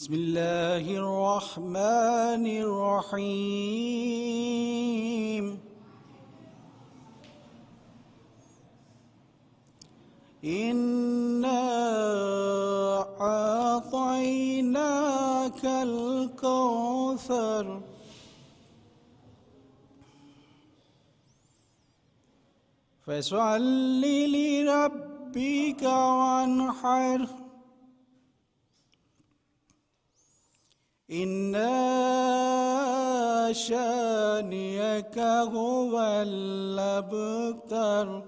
بسم الله الرحمن الرحيم إنا أعطيناك الكوثر فصل لربك وانحر إن شانئك هو الأبتر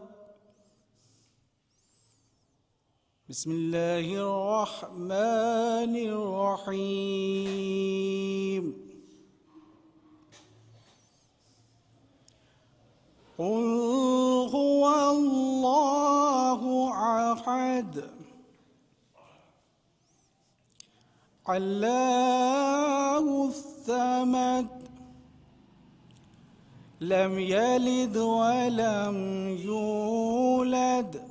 بسم الله الرحمن الرحيم قل هو الله أحد الله الصمد لم يلد ولم يولد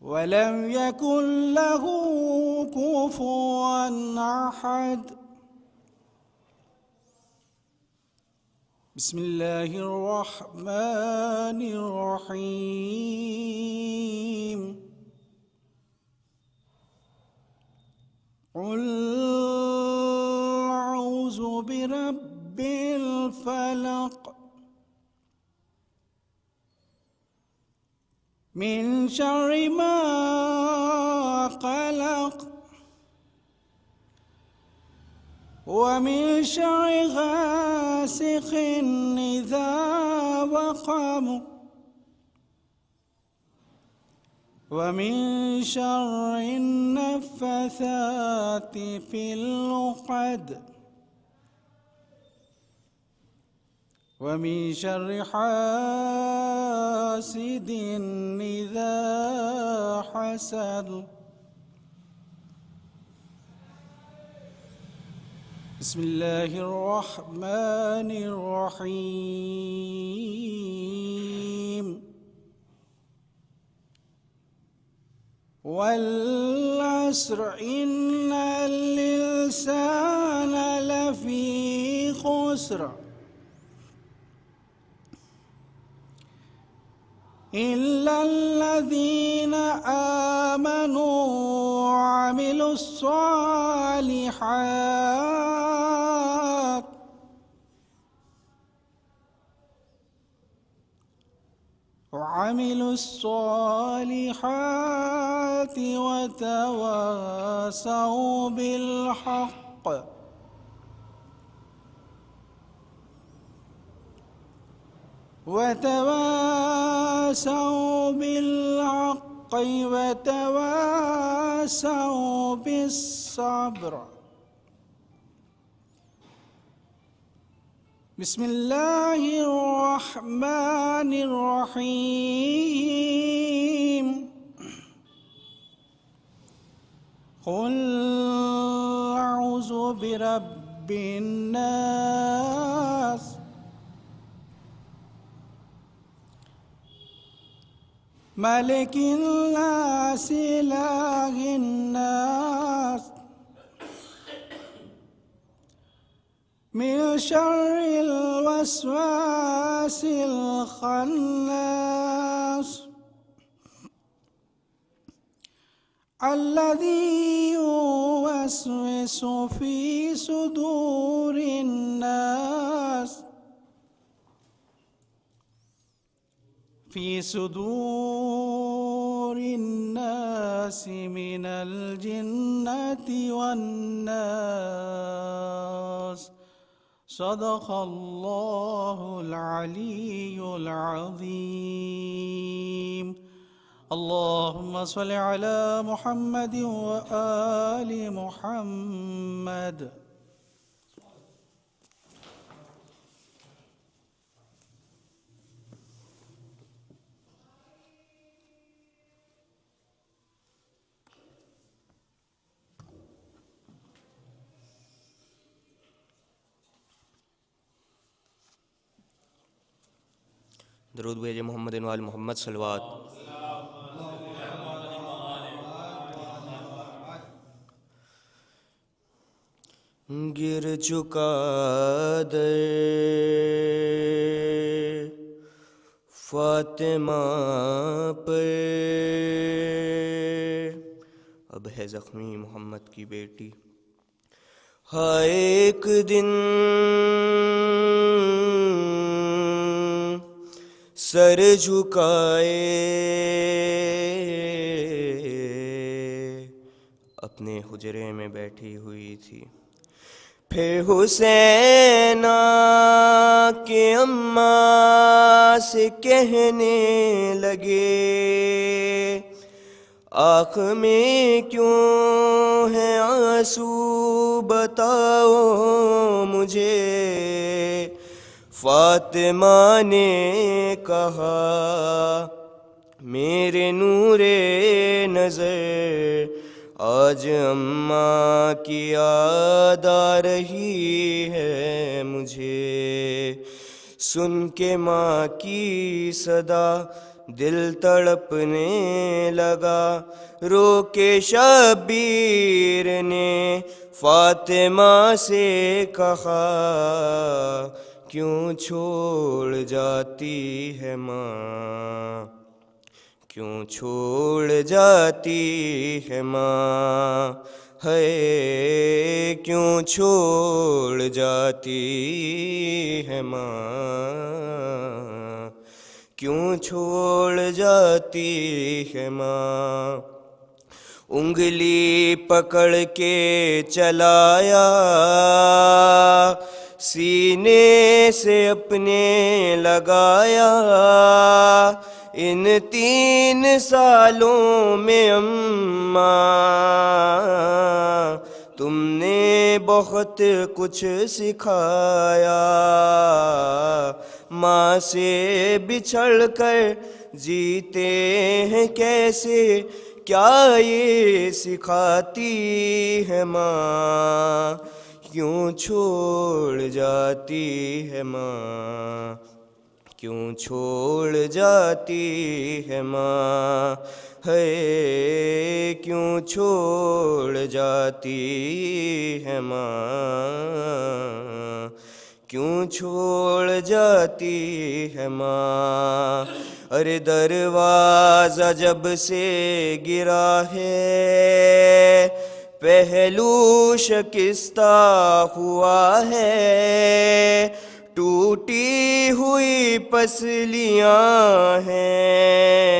ولم يكن له كفوا أحد بسم الله الرحمن الرحيم قل أعوذ برب الفلق من شر ما خلق ومن شر غاسق إذا وقب ومن شر النفثات في العقد ومن شر حاسد إذا حسد بسم الله الرحمن الرحيم والعصر إن الإنسان لفي خسر إلا الذين آمنوا وعملوا الصالحات وتواصوا بالحق وتواصوا بالصبر بسم الله الرحمن الرحيم قل أعوذ برب الناس ملك الناس إله الناس من شر الوسواس الخناس الذي يوسوس في صدور الناس من الجنة والناس صدق الله العلي العظيم اللهم صل على محمد وآل محمد درود بھیجے محمد وآل محمد صلوات گر چکا در فاطمہ پر، اب ہے زخمی محمد کی بیٹی۔ ہائے ایک دن سر جھکائے اپنے حجرے میں بیٹھی ہوئی تھی، پھر حسین کے اماں سے کہنے لگے آنکھ میں کیوں ہے آنسو بتاؤ مجھے۔ فاطمہ نے کہا میرے نور نظر آج اماں کی یاد آ رہی ہے مجھے۔ سن کے ماں کی صدا دل تڑپنے لگا، رو کے شبیر نے فاطمہ سے کہا کیوں چھوڑ جاتی ہے ماں، کیوں چھوڑ جاتی ہے ماں، ہے کیوں چھوڑ جاتی ہے ماں، کیوں چھوڑ جاتی ہے ماں۔ انگلی پکڑ کے چلایا سینے سے اپنے لگایا، ان 3 سالوں میں اماں تم نے بہت کچھ سکھایا، ماں سے بچھڑ کر جیتے ہیں کیسے کیا یہ سکھاتی ہے ماں، کیوں چھوڑ جاتی ہے ماں، کیوں چھوڑ جاتی ہے ماں، ہے کیوں چھوڑ جاتی ہے ماں، کیوں چھوڑ جاتی ہے ماں۔ ارے دروازہ جب سے گرا ہے پہلو شکستہ ہوا ہے، ٹوٹی ہوئی پسلیاں ہیں،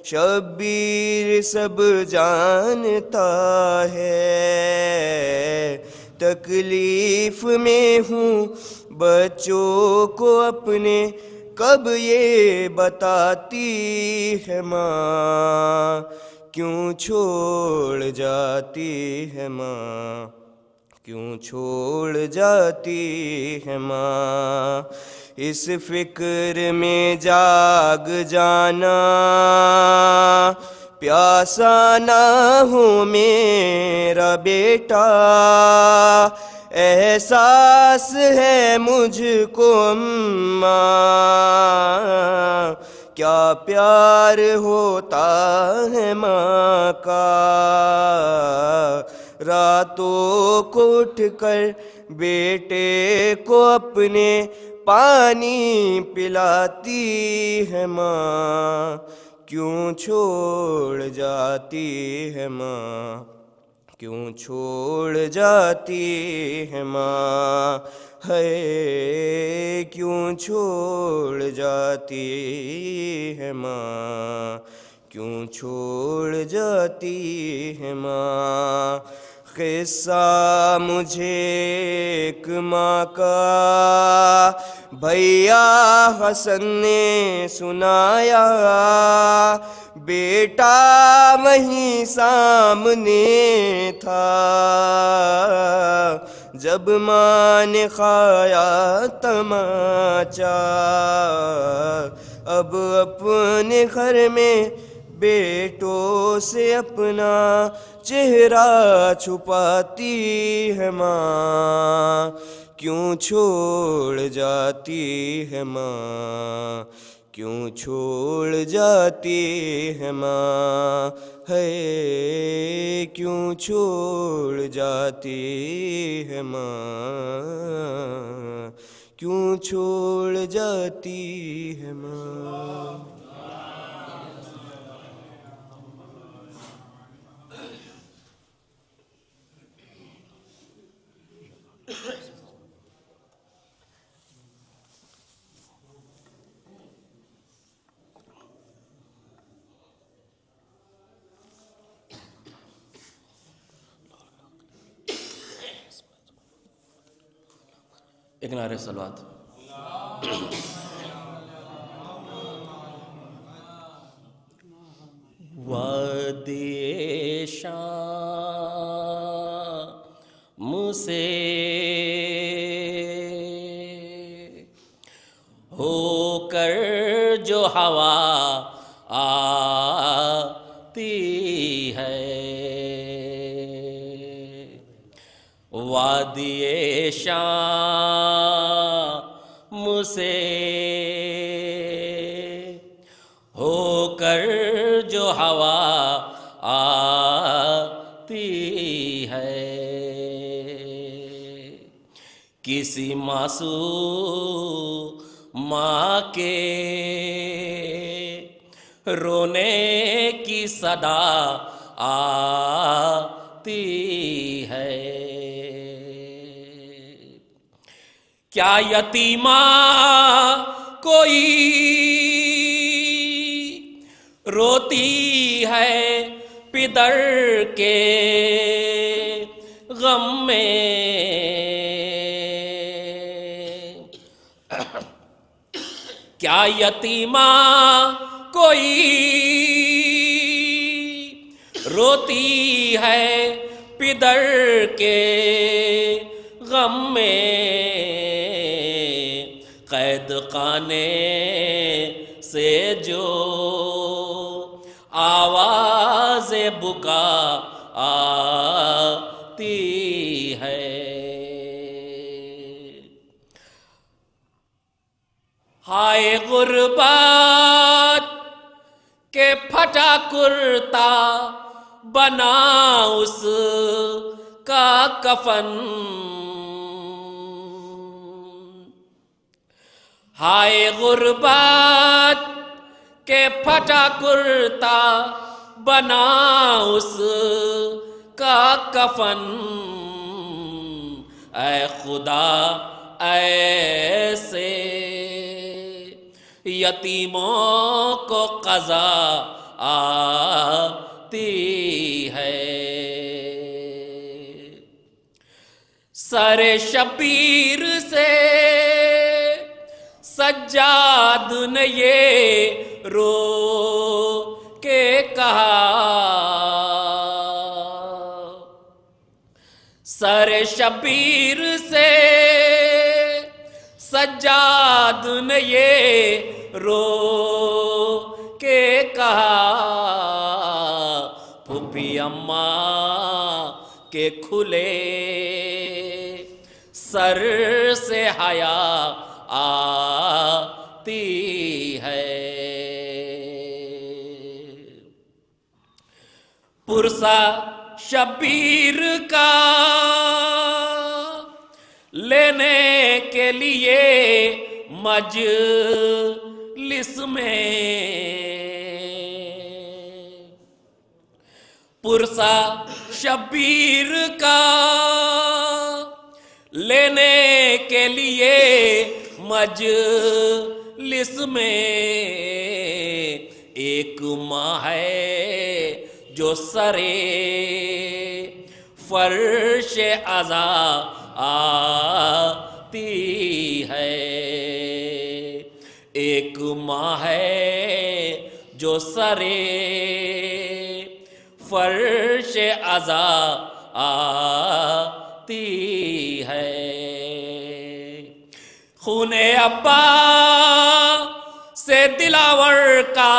شبیر سب جانتا ہے، تکلیف میں ہوں بچوں کو اپنے کب یہ بتاتی ہے ماں، کیوں چھوڑ جاتی ہے ماں، کیوں چھوڑ جاتی ہے ماں۔ اس فکر میں جاگ جانا پیاسا نہ ہو میرا بیٹا، احساس ہے مجھ کو اماں کیا پیار ہوتا ہے ماں کا، راتوں کو اٹھ کر بیٹے کو اپنے پانی پلاتی ہے ماں، کیوں چھوڑ جاتی ہے ماں، کیوں چھوڑ جاتی ہے ماں، ہے کیوں چھوڑ جاتی ہے ماں، کیوں چھوڑ جاتی ہے ماں۔ قصہ مجھے ایک ماں کا بھیا حسن نے سنایا، بیٹا وہیں سامنے تھا جب ماں نے کھایا تماچا، اب اپنے گھر میں بیٹوں سے اپنا چہرہ چھپاتی ہے ماں، کیوں چھوڑ جاتی ہے ماں، کیوں چھوڑ جاتی ہے ماں ہے، کیوں چھوڑ جاتی ہے ماں، کیوں چھوڑ جاتی ہے ماں۔ ایک نعرہ صلوات۔ وادی شام سے ہو کر جو ہوا آتی ہے، وادی شام سے ہو کر جو ہوا آتی ہے، کسی معصوم ماں کے رونے کی صدا آتی ہے۔ کیا یتیمہ کوئی روتی ہے پدر کے غم میں، کیا یتیمہ کوئی روتی ہے پدر کے غم میں، قید خانے سے جو آواز بکا آتی ہے، ہائے غربت کہ پھٹا کرتا بنا اس کا کفن، ہائے غربت کہ پھٹا کرتا بنا اس کا کفن، اے خدا ایسے یتیموں کو قضا آتی ہے۔ سر شبیر سے سجاد نے یہ رو کے کہا، سر شبیر سے سجاد نے یہ رو کے کہا، پھوپھی اماں کے کھلے سر سے حیا آتی ہے۔ پرسا شبیر کا لینے کے لیے مجلس میں، پرسا شبیر کا لینے کے لیے مجلس میں، ایک ماں ہے جو سرے فرش عزا آتی ہے، ایک ماں ہے جو سرے فرش عزا آتی ہے۔ خون ابا سے دلاور کا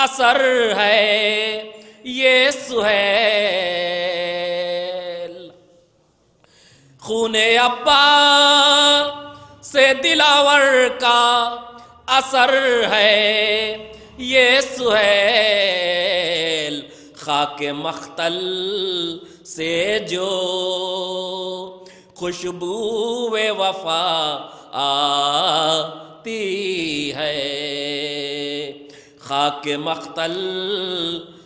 اثر ہے یہ سہیل، خون ابا سے دلاور کا اثر ہے یہ سہیل خاک مختل سے جو خوشبو وفا آتی ہے، خاک مختل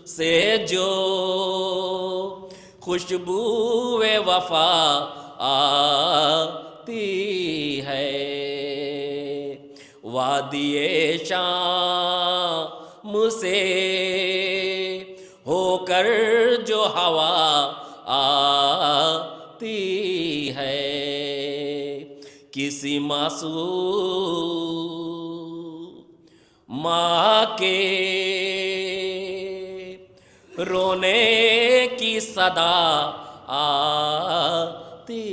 سے جو خوشبو وفا آتی ہے، وادی شام سے ہو کر جو ہوا آتی ہے، کسی معصوم ماں کے رونے کی صدا آتی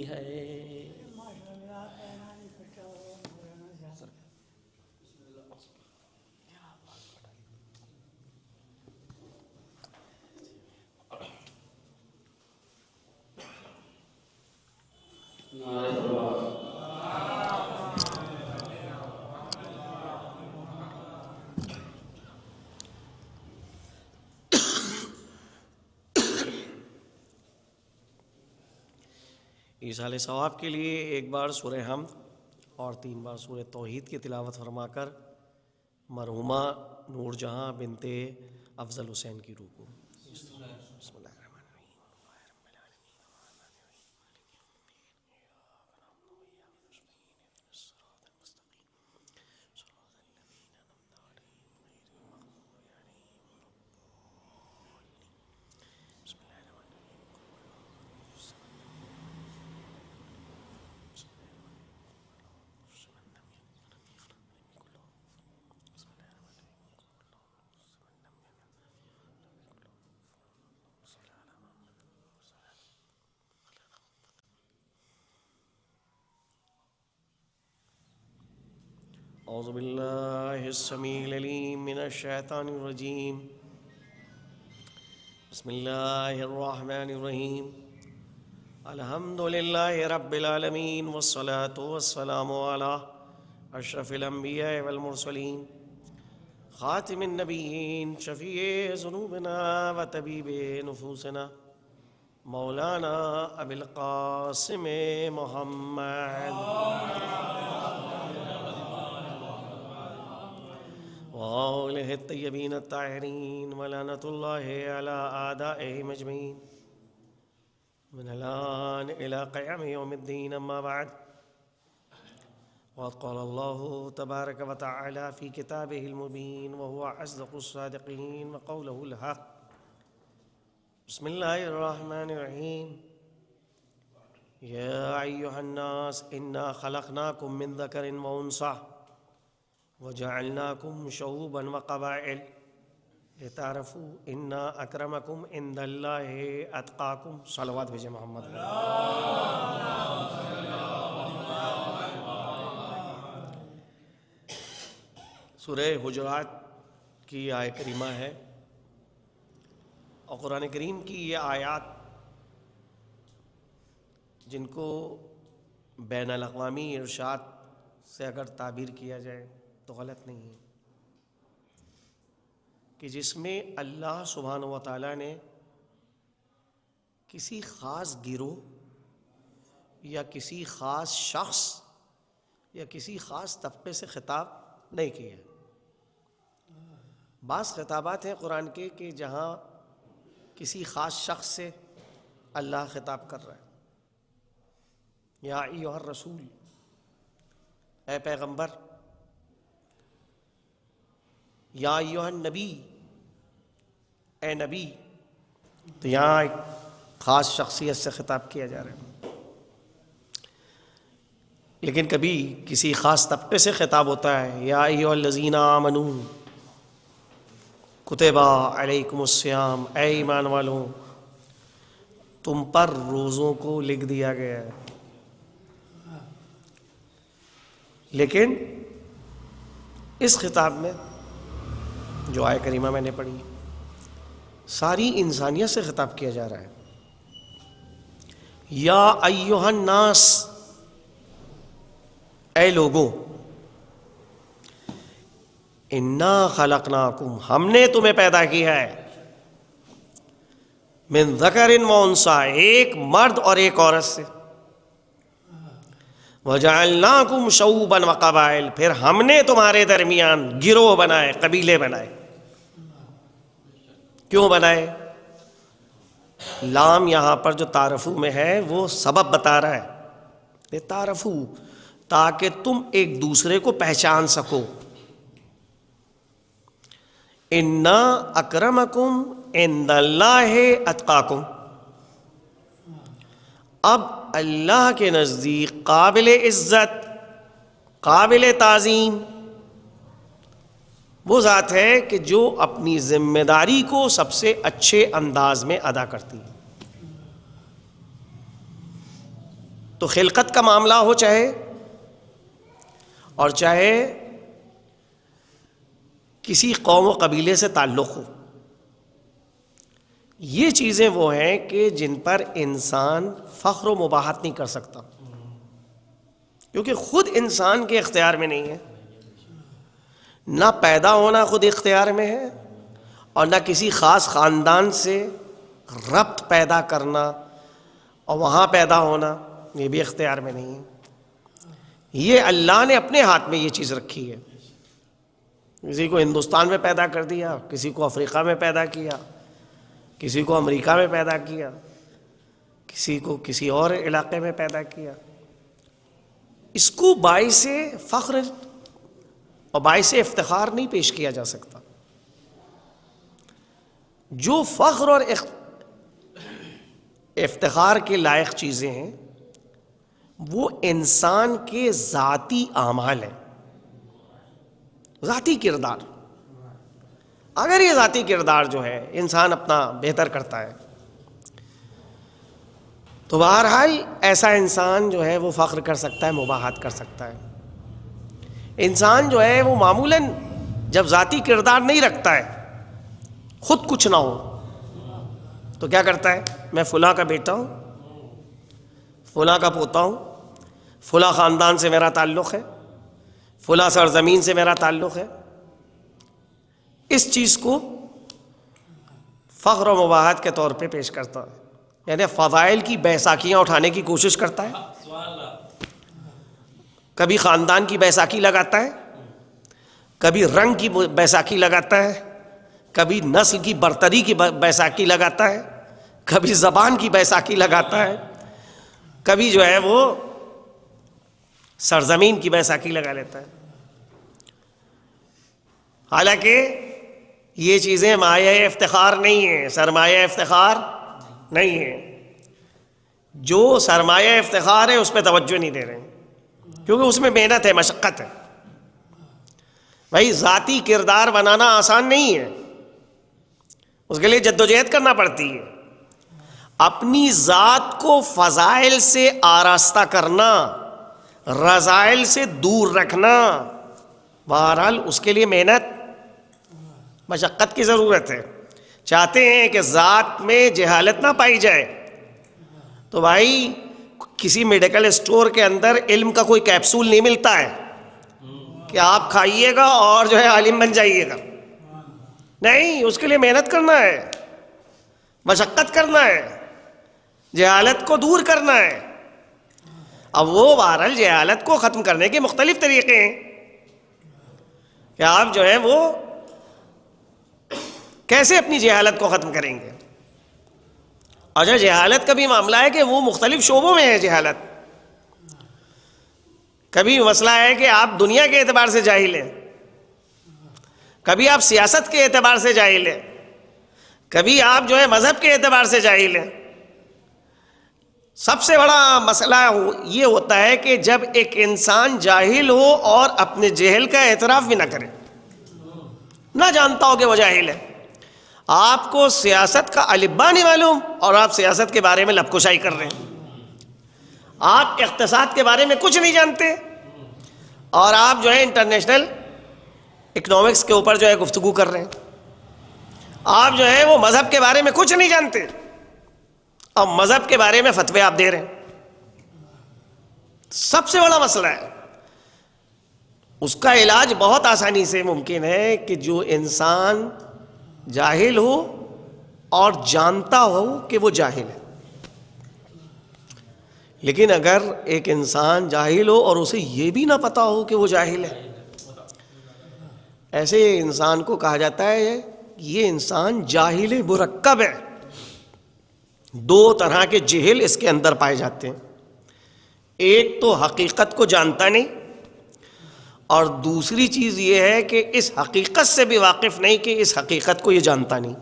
ہے۔ ایصال ثواب کے لیے ایک بار سورہ حمد اور 3 بار سورہ توحید کی تلاوت فرما کر مرحومہ نور جہاں بنت افضل حسین کی روح کو بسم اللہ الرحمن الرحیم۔ اعوذ باللہ السمیع العلیم من الشیطان الرجیم، بسم اللہ الرحمن الرحیم، الحمد للہ رب العالمین والصلاة والسلام علی اشرف الانبیاء والمرسلین، خاتم النبیین، شفیع ذنوبنا و طبیب نفوسنا، مولانا ابی القاسم محمد وآلہ الطیبین الطاہرین ولعنۃ اللہ علی اعدائہم اجمعین من الآن الی قیام یوم الدین، اما بعد، وقد قال اللہ تبارک وتعالی فی کتابہ المبین وہو اصدق الصادقین وقولہ الحق، بسم اللہ الرحمن الرحیم، یا ایہا الناس انا خلقناکم من ذکر وانثی وجعلناکم شعوبا وقبائل لتعرفوا ان اکرمکم عند اللہ اتقاکم، صلوات بھیجیں محمد۔ سورہ حجرات کی آیہ کریمہ ہے، اور قرآن کریم کی یہ آیات جن کو بین الاقوامی ارشاد سے اگر تعبیر کیا جائے تو غلط نہیں ہے، کہ جس میں اللہ سبحانہ و تعالیٰ نے کسی خاص گروہ یا کسی خاص شخص یا کسی خاص طبقے سے خطاب نہیں کیا۔ بعض خطابات ہیں قرآن کے کہ جہاں کسی خاص شخص سے اللہ خطاب کر رہا ہے، یا ایھا الرسول، اے پیغمبر، یا ایھا النبی، اے نبی، تو یہاں ایک خاص شخصیت سے خطاب کیا جا رہا ہے۔ لیکن کبھی کسی خاص طبقے سے خطاب ہوتا ہے، یا ایھا الذین آمنوا کتب علیکم الصیام، اے ایمان والوں تم پر روزوں کو لکھ دیا گیا ہے۔ لیکن اس خطاب میں جو آیہ کریمہ میں نے پڑھی ساری انسانیت سے خطاب کیا جا رہا ہے، یا ایھا الناس، اے لوگوں، انا خلقناکم، ہم نے تمہیں پیدا کیا ہے، من ذکر و انثی، ایک مرد اور ایک عورت سے، وجعلناکم شعوبا وقبائل، پھر ہم نے تمہارے درمیان گروہ بنائے، قبیلے بنائے۔ کیوں بنائے؟ لام یہاں پر جو تعارفو میں ہے وہ سبب بتا رہا ہے، تعارفو، تاکہ تم ایک دوسرے کو پہچان سکو۔ انا اکرمکم عند اللہ اتقاکم، اب اللہ کے نزدیک قابل عزت، قابل تعظیم وہ ذات ہے کہ جو اپنی ذمہ داری کو سب سے اچھے انداز میں ادا کرتی ہے۔ تو خلقت کا معاملہ ہو چاہے، اور چاہے کسی قوم و قبیلے سے تعلق ہو، یہ چیزیں وہ ہیں کہ جن پر انسان فخر و مباحت نہیں کر سکتا، کیونکہ خود انسان کے اختیار میں نہیں ہے، نہ پیدا ہونا خود اختیار میں ہے، اور نہ کسی خاص خاندان سے ربط پیدا کرنا اور وہاں پیدا ہونا، یہ بھی اختیار میں نہیں ہے۔ یہ اللہ نے اپنے ہاتھ میں یہ چیز رکھی ہے۔ کسی کو ہندوستان میں پیدا کر دیا، کسی کو افریقہ میں پیدا کیا، کسی کو امریکہ میں پیدا کیا، کسی کو کسی اور علاقے میں پیدا کیا۔ اس کو باعث فخر اور باعث افتخار نہیں پیش کیا جا سکتا۔ جو فخر اور افتخار کے لائق چیزیں ہیں وہ انسان کے ذاتی اعمال ہیں، ذاتی کردار۔ اگر یہ ذاتی کردار جو ہے انسان اپنا بہتر کرتا ہے تو بہرحال ایسا انسان جو ہے وہ فخر کر سکتا ہے، مباحت کر سکتا ہے۔ انسان جو ہے وہ معمولاً جب ذاتی کردار نہیں رکھتا ہے، خود کچھ نہ ہو، تو کیا کرتا ہے؟ میں فلاں کا بیٹا ہوں، فلاں کا پوتا ہوں، فلاں خاندان سے میرا تعلق ہے، فلاں سرزمین سے میرا تعلق ہے۔ اس چیز کو فخر و مباحت کے طور پہ پیش کرتا ہے، یعنی فضائل کی بیساکھیاں اٹھانے کی کوشش کرتا ہے۔ کبھی خاندان کی بیساکھی لگاتا ہے، کبھی رنگ کی بیساکھی لگاتا ہے، کبھی نسل کی برتری کی بیساکھی لگاتا ہے، کبھی زبان کی بیساکھی لگاتا ہے، کبھی جو ہے وہ سرزمین کی بیساکھی لگا لیتا ہے۔ حالانکہ یہ چیزیں مایہ افتخار نہیں ہیں، سرمایہ افتخار نہیں ہے۔ جو سرمایہ افتخار ہے اس پہ توجہ نہیں دے رہے ہیں، کیونکہ اس میں محنت ہے، مشقت ہے۔ بھائی ذاتی کردار بنانا آسان نہیں ہے، اس کے لیے جدوجہد کرنا پڑتی ہے۔ اپنی ذات کو فضائل سے آراستہ کرنا، رذائل سے دور رکھنا، بہرحال اس کے لیے محنت، مشقت کی ضرورت ہے۔ چاہتے ہیں کہ ذات میں جہالت نہ پائی جائے تو بھائی کسی میڈیکل اسٹور کے اندر علم کا کوئی کیپسول نہیں ملتا ہے کہ آپ کھائیے گا اور جو ہے عالم بن جائیے گا۔ نہیں، اس کے لیے محنت کرنا ہے، مشقت کرنا ہے، جہالت کو دور کرنا ہے۔ اب وہ بہرحال جہالت کو ختم کرنے کے مختلف طریقے ہیں کہ آپ جو ہے وہ کیسے اپنی جہالت کو ختم کریں گے۔ اچھا، جہالت کا بھی معاملہ ہے کہ وہ مختلف شعبوں میں ہے جہالت۔ کبھی مسئلہ ہے کہ آپ دنیا کے اعتبار سے جاہل ہیں، کبھی آپ سیاست کے اعتبار سے جاہل ہیں، کبھی آپ جو ہے مذہب کے اعتبار سے جاہل ہیں۔ سب سے بڑا مسئلہ یہ ہوتا ہے کہ جب ایک انسان جاہل ہو اور اپنے جہل کا اعتراف بھی نہ کرے، نہ جانتا ہو کہ وہ جاہل ہے۔ آپ کو سیاست کا الفبا نہیں معلوم اور آپ سیاست کے بارے میں لب کشائی کر رہے ہیں۔ آپ اقتصاد کے بارے میں کچھ نہیں جانتے اور آپ جو ہے انٹرنیشنل اکنامکس کے اوپر جو ہے گفتگو کر رہے ہیں۔ آپ جو ہے وہ مذہب کے بارے میں کچھ نہیں جانتے اور مذہب کے بارے میں فتوے آپ دے رہے ہیں۔ سب سے بڑا مسئلہ ہے۔ اس کا علاج بہت آسانی سے ممکن ہے کہ جو انسان جاہل ہو اور جانتا ہو کہ وہ جاہل ہے. لیکن اگر ایک انسان جاہل ہو اور اسے یہ بھی نہ پتا ہو کہ وہ جاہل ہے، ایسے انسان کو کہا جاتا ہے یہ انسان جاہل مرکب ہے. دو طرح کے جہل اس کے اندر پائے جاتے ہیں. ایک تو حقیقت کو جانتا نہیں، اور دوسری چیز یہ ہے کہ اس حقیقت سے بھی واقف نہیں کہ اس حقیقت کو یہ جانتا نہیں.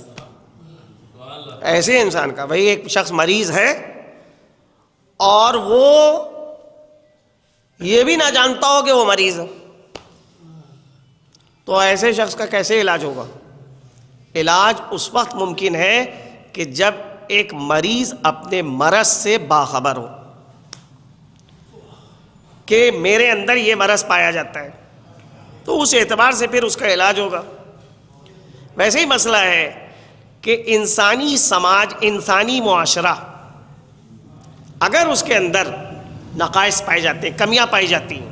ایسے انسان کا بھائی ایک شخص مریض ہے اور وہ یہ بھی نہ جانتا ہو کہ وہ مریض ہے، تو ایسے شخص کا کیسے علاج ہوگا؟ علاج اس وقت ممکن ہے کہ جب ایک مریض اپنے مرض سے باخبر ہو کہ میرے اندر یہ مرض پایا جاتا ہے، تو اس اعتبار سے پھر اس کا علاج ہوگا. ویسے ہی مسئلہ ہے کہ انسانی سماج، انسانی معاشرہ، اگر اس کے اندر نقائص پائے جاتے ہیں، کمیاں پائی جاتی ہیں،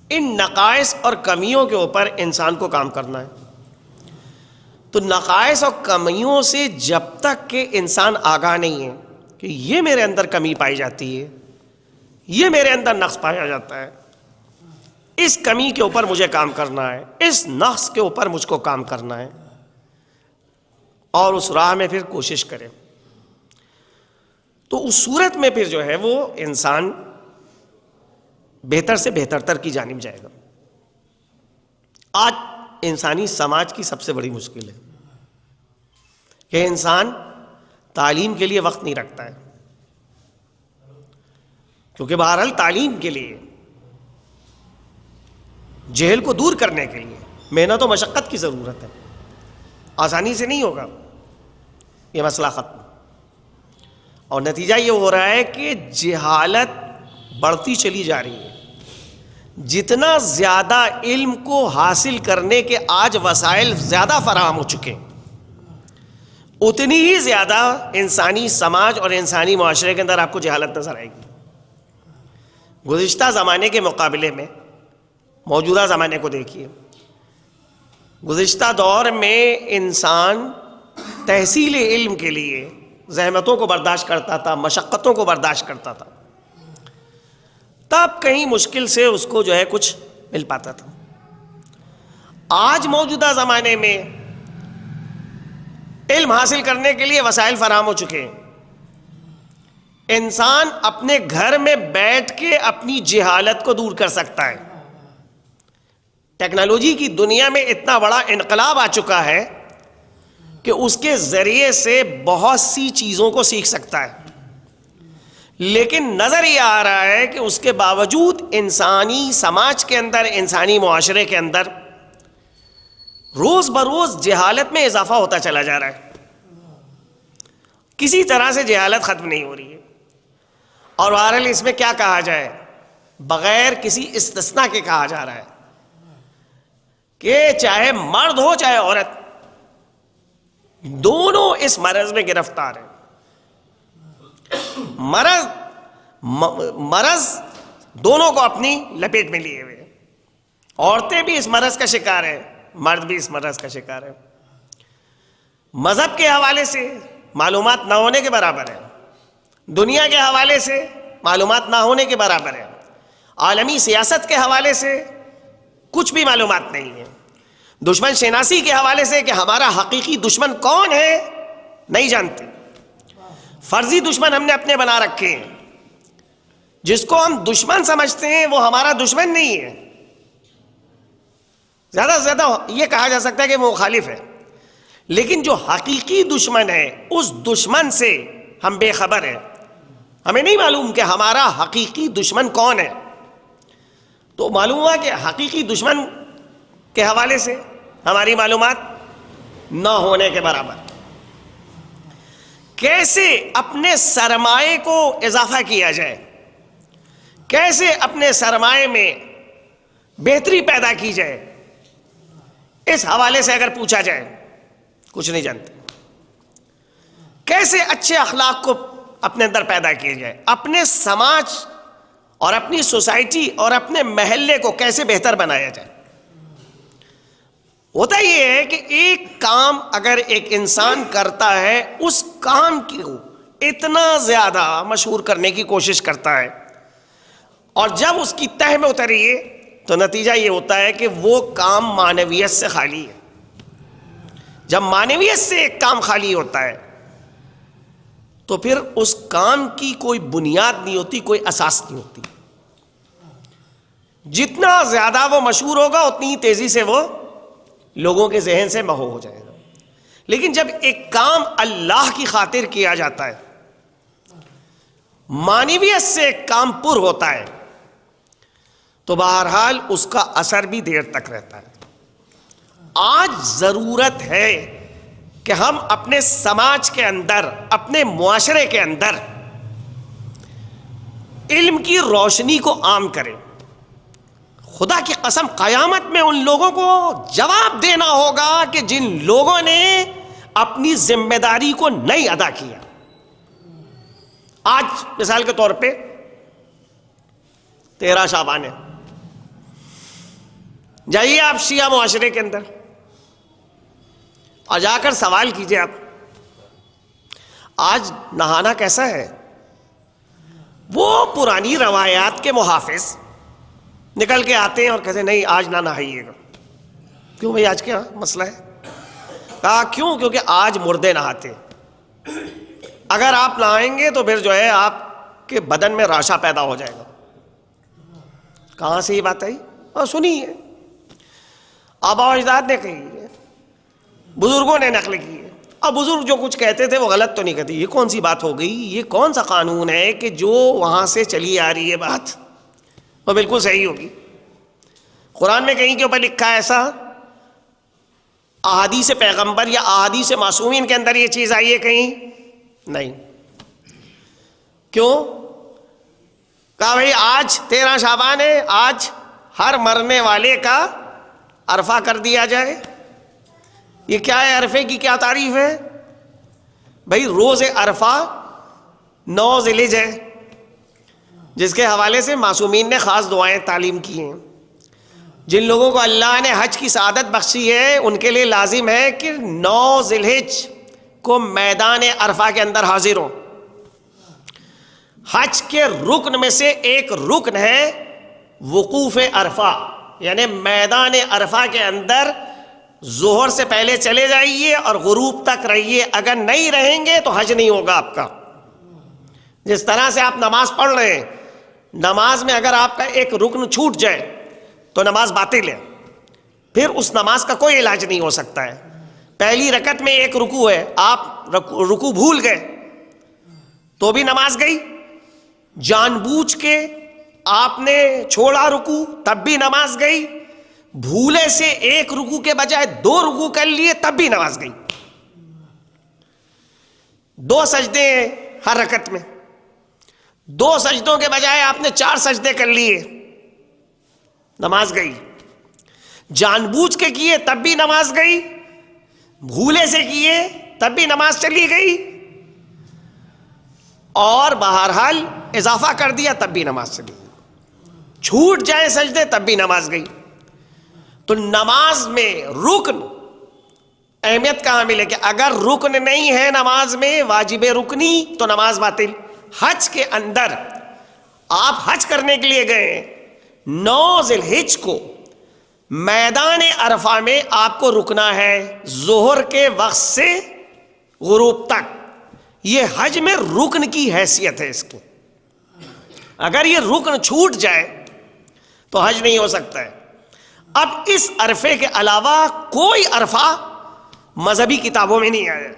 ان نقائص اور کمیوں کے اوپر انسان کو کام کرنا ہے. تو نقائص اور کمیوں سے جب تک کہ انسان آگاہ نہیں ہے کہ یہ میرے اندر کمی پائی جاتی ہے، یہ میرے اندر نقص پایا جاتا ہے، اس کمی کے اوپر مجھے کام کرنا ہے، اس نقص کے اوپر مجھ کو کام کرنا ہے، اور اس راہ میں پھر کوشش کرے، تو اس صورت میں پھر جو ہے وہ انسان بہتر سے بہتر تر کی جانب جائے گا. آج انسانی سماج کی سب سے بڑی مشکل ہے کہ انسان تعلیم کے لیے وقت نہیں رکھتا ہے، کیونکہ بہرحال تعلیم کے لیے، جہل کو دور کرنے کے لیے محنت و مشقت کی ضرورت ہے. آسانی سے نہیں ہوگا یہ مسئلہ ختم، اور نتیجہ یہ ہو رہا ہے کہ جہالت بڑھتی چلی جا رہی ہے. جتنا زیادہ علم کو حاصل کرنے کے آج وسائل زیادہ فراہم ہو چکے، اتنی ہی زیادہ انسانی سماج اور انسانی معاشرے کے اندر آپ کو جہالت نظر آئے گی. گزشتہ زمانے کے مقابلے میں موجودہ زمانے کو دیکھیے. گزشتہ دور میں انسان تحصیل علم کے لیے زحمتوں کو برداشت کرتا تھا، مشقتوں کو برداشت کرتا تھا، تب کہیں مشکل سے اس کو جو ہے کچھ مل پاتا تھا. آج موجودہ زمانے میں علم حاصل کرنے کے لیے وسائل فراہم ہو چکے ہیں. انسان اپنے گھر میں بیٹھ کے اپنی جہالت کو دور کر سکتا ہے. ٹیکنالوجی کی دنیا میں اتنا بڑا انقلاب آ چکا ہے کہ اس کے ذریعے سے بہت سی چیزوں کو سیکھ سکتا ہے، لیکن نظر یہ آ رہا ہے کہ اس کے باوجود انسانی سماج کے اندر، انسانی معاشرے کے اندر روز بروز جہالت میں اضافہ ہوتا چلا جا رہا ہے. کسی طرح سے جہالت ختم نہیں ہو رہی ہے. اور بہرحال اس میں کیا کہا جائے، بغیر کسی استثناء کے کہا جا رہا ہے کہ چاہے مرد ہو چاہے عورت، دونوں اس مرض میں گرفتار ہیں. مرض دونوں کو اپنی لپیٹ میں لیے ہوئے ہیں. عورتیں بھی اس مرض کا شکار ہیں، مرد بھی اس مرض کا شکار ہے. مذہب کے حوالے سے معلومات نہ ہونے کے برابر ہے، دنیا کے حوالے سے معلومات نہ ہونے کے برابر ہے، عالمی سیاست کے حوالے سے کچھ بھی معلومات نہیں ہے، دشمن شناسی کے حوالے سے کہ ہمارا حقیقی دشمن کون ہے نہیں جانتے. فرضی دشمن ہم نے اپنے بنا رکھے ہیں. جس کو ہم دشمن سمجھتے ہیں وہ ہمارا دشمن نہیں ہے. زیادہ سے زیادہ یہ کہا جا سکتا ہے کہ وہ مخالف ہے، لیکن جو حقیقی دشمن ہے اس دشمن سے ہم بے خبر ہیں. ہمیں نہیں معلوم کہ ہمارا حقیقی دشمن کون ہے. تو معلوم ہوا کہ حقیقی دشمن کے حوالے سے ہماری معلومات نہ ہونے کے برابر. کیسے اپنے سرمایے کو اضافہ کیا جائے، کیسے اپنے سرمایے میں بہتری پیدا کی جائے، اس حوالے سے اگر پوچھا جائے کچھ نہیں جانتے. کیسے اچھے اخلاق کو اپنے اندر پیدا کیا جائے، اپنے سماج اور اپنی سوسائٹی اور اپنے محلے کو کیسے بہتر بنایا جائے. ہوتا یہ ہے کہ ایک کام اگر ایک انسان کرتا ہے اس کام کو اتنا زیادہ مشہور کرنے کی کوشش کرتا ہے, اور جب اس کی تہ میں اتریے تو نتیجہ یہ ہوتا ہے کہ وہ کام معنویت سے خالی ہے. جب معنویت سے ایک کام خالی ہوتا ہے تو پھر اس کام کی کوئی بنیاد نہیں ہوتی, کوئی اساس نہیں ہوتی. جتنا زیادہ وہ مشہور ہوگا اتنی ہی تیزی سے وہ لوگوں کے ذہن سے محو ہو جائے گا. لیکن جب ایک کام اللہ کی خاطر کیا جاتا ہے, معنویت سے ایک کام پر ہوتا ہے, تو بہرحال اس کا اثر بھی دیر تک رہتا ہے. آج ضرورت ہے کہ ہم اپنے سماج کے اندر, اپنے معاشرے کے اندر علم کی روشنی کو عام کریں. خدا کی قسم قیامت میں ان لوگوں کو جواب دینا ہوگا کہ جن لوگوں نے اپنی ذمہ داری کو نہیں ادا کیا. آج مثال کے طور پہ 13 شعبان ہے, جائیے آپ شیعہ معاشرے کے اندر اور جا کر سوال کیجئے آپ آج نہانا کیسا ہے. وہ پرانی روایات کے محافظ نکل کے آتے ہیں اور کہتے ہیں نہیں آج نہ نہائیے گا. کیوں بھائی آج کیا مسئلہ ہے؟ کہا کیوں؟ کیونکہ آج مردے نہاتے, اگر آپ نہائیں گے تو پھر جو ہے آپ کے بدن میں راشا پیدا ہو جائے گا. کہاں سے یہ بات آئی؟ اور سنی ہے, آبا و اجداد نے کہی ہے, بزرگوں نے نقل کی ہے. اب بزرگ جو کچھ کہتے تھے وہ غلط تو نہیں کہتے. یہ کون سی بات ہو گئی؟ یہ کون سا قانون ہے کہ جو وہاں سے چلی آ رہی ہے بات وہ بالکل صحیح ہوگی؟ قرآن میں کہیں کے اوپر لکھا ہے ایسا؟ احادیث پیغمبر یا احادیث معصومین کے اندر یہ چیز آئی ہے کہیں؟ نہیں. کیوں؟ کہا بھائی آج 13 شعبان ہے, آج ہر مرنے والے کا عرفہ کر دیا جائے. یہ کیا ہے؟ عرفے کی کیا تعریف ہے بھائی؟ روز عرفہ 9 ذی الحجہ ہے, جس کے حوالے سے معصومین نے خاص دعائیں تعلیم کی ہیں. جن لوگوں کو اللہ نے حج کی سعادت بخشی ہے ان کے لیے لازم ہے کہ 9 ذی الحجہ کو میدان عرفہ کے اندر حاضر ہوں. حج کے رکن میں سے ایک رکن ہے وقوف عرفہ, یعنی میدان عرفہ کے اندر ظہر سے پہلے چلے جائیے اور غروب تک رہیے. اگر نہیں رہیں گے تو حج نہیں ہوگا آپ کا. جس طرح سے آپ نماز پڑھ رہے ہیں, نماز میں اگر آپ کا ایک رکن چھوٹ جائے تو نماز باطل ہے, پھر اس نماز کا کوئی علاج نہیں ہو سکتا ہے. پہلی رکعت میں ایک رکوع ہے, آپ رکوع بھول گئے تو بھی نماز گئی. جان بوجھ کے آپ نے چھوڑا رکوع تب بھی نماز گئی. بھولے سے ایک رکوع کے بجائے 2 رکوع کر لیے تب بھی نماز گئی. 2 سجدے ہر رکعت میں, 2 سجدوں کے بجائے آپ نے 4 سجدے کر لیے, نماز گئی. جان بوجھ کے کیے تب بھی نماز گئی, بھولے سے کیے تب بھی نماز چلی گئی, اور بہرحال اضافہ کر دیا تب بھی نماز چلی گئی. چھوٹ جائے سجدے تب بھی نماز گئی. تو نماز میں رکن اہمیت کہاں ملے کہ اگر رکن نہیں ہے نماز میں واجب رکنی تو نماز باطل. حج کے اندر آپ حج کرنے کے لیے گئے, 9 ذی الحجہ کو میدان عرفہ میں آپ کو رکنا ہے ظہر کے وقت سے غروب تک. یہ حج میں رکن کی حیثیت ہے اس کی. اگر یہ رکن چھوٹ جائے تو حج نہیں ہو سکتا ہے. اب اس عرفے کے علاوہ کوئی عرفہ مذہبی کتابوں میں نہیں آیا.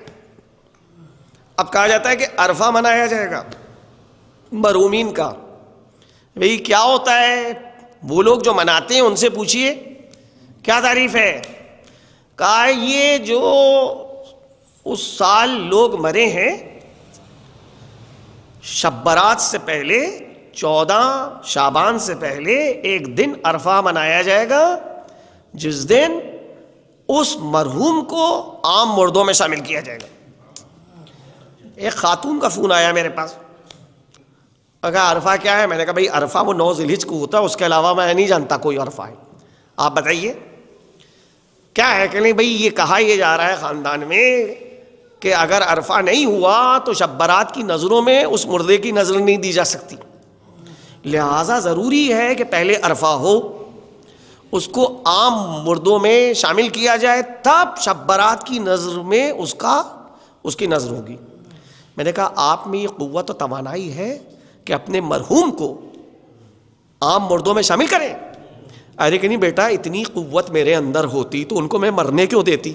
اب کہا جاتا ہے کہ عرفہ منایا جائے گا مرحومین کا. بھئی کیا ہوتا ہے؟ وہ لوگ جو مناتے ہیں ان سے پوچھئے کیا تعریف ہے. کہا یہ جو اس سال لوگ مرے ہیں شب برات سے پہلے 14 شعبان سے پہلے ایک دن عرفہ منایا جائے گا جس دن اس مرحوم کو عام مردوں میں شامل کیا جائے گا. ایک خاتون کا فون آیا میرے پاس, اگر عرفہ کیا ہے؟ میں نے کہا بھائی عرفہ وہ 9 ذی الحجہ کو ہوتا ہے، اس کے علاوہ میں نہیں جانتا کوئی عرفہ ہے. آپ بتائیے کیا ہے؟ کہ نہیں بھائی یہ کہا یہ جا رہا ہے خاندان میں کہ اگر عرفہ نہیں ہوا تو شب برات کی نظروں میں اس مردے کی نظر نہیں دی جا سکتی، لہٰذا ضروری ہے کہ پہلے عرفہ ہو، اس کو عام مردوں میں شامل کیا جائے، تب شب برات کی نظر میں اس کی نظر ہوگی. میں نے کہا آپ میں یہ قوت و توانائی ہے کہ اپنے مرحوم کو عام مردوں میں شامل کریں؟ ارے کہ نہیں بیٹا، اتنی قوت میرے اندر ہوتی تو ان کو میں مرنے کیوں دیتی؟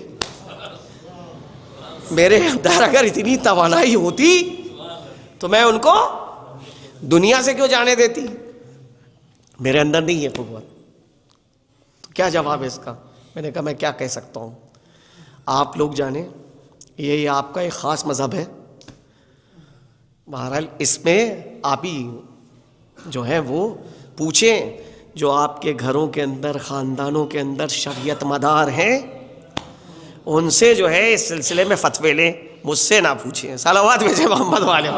میرے اندر اگر اتنی توانائی ہوتی تو میں ان کو دنیا سے کیوں جانے دیتی؟ میرے اندر نہیں ہے قوت. تو کیا جواب ہے اس کا؟ میں نے کہا میں کیا کہہ سکتا ہوں، آپ لوگ جانیں، یہ آپ کا ایک خاص مذہب ہے. بہرحال اس میں آپ ہی جو ہیں وہ پوچھیں، جو آپ کے گھروں کے اندر، خاندانوں کے اندر شریعت مدار ہیں، ان سے جو ہے اس سلسلے میں فتوے لیں، مجھ سے نہ پوچھیں. صلوات بھیجیں محمد والے.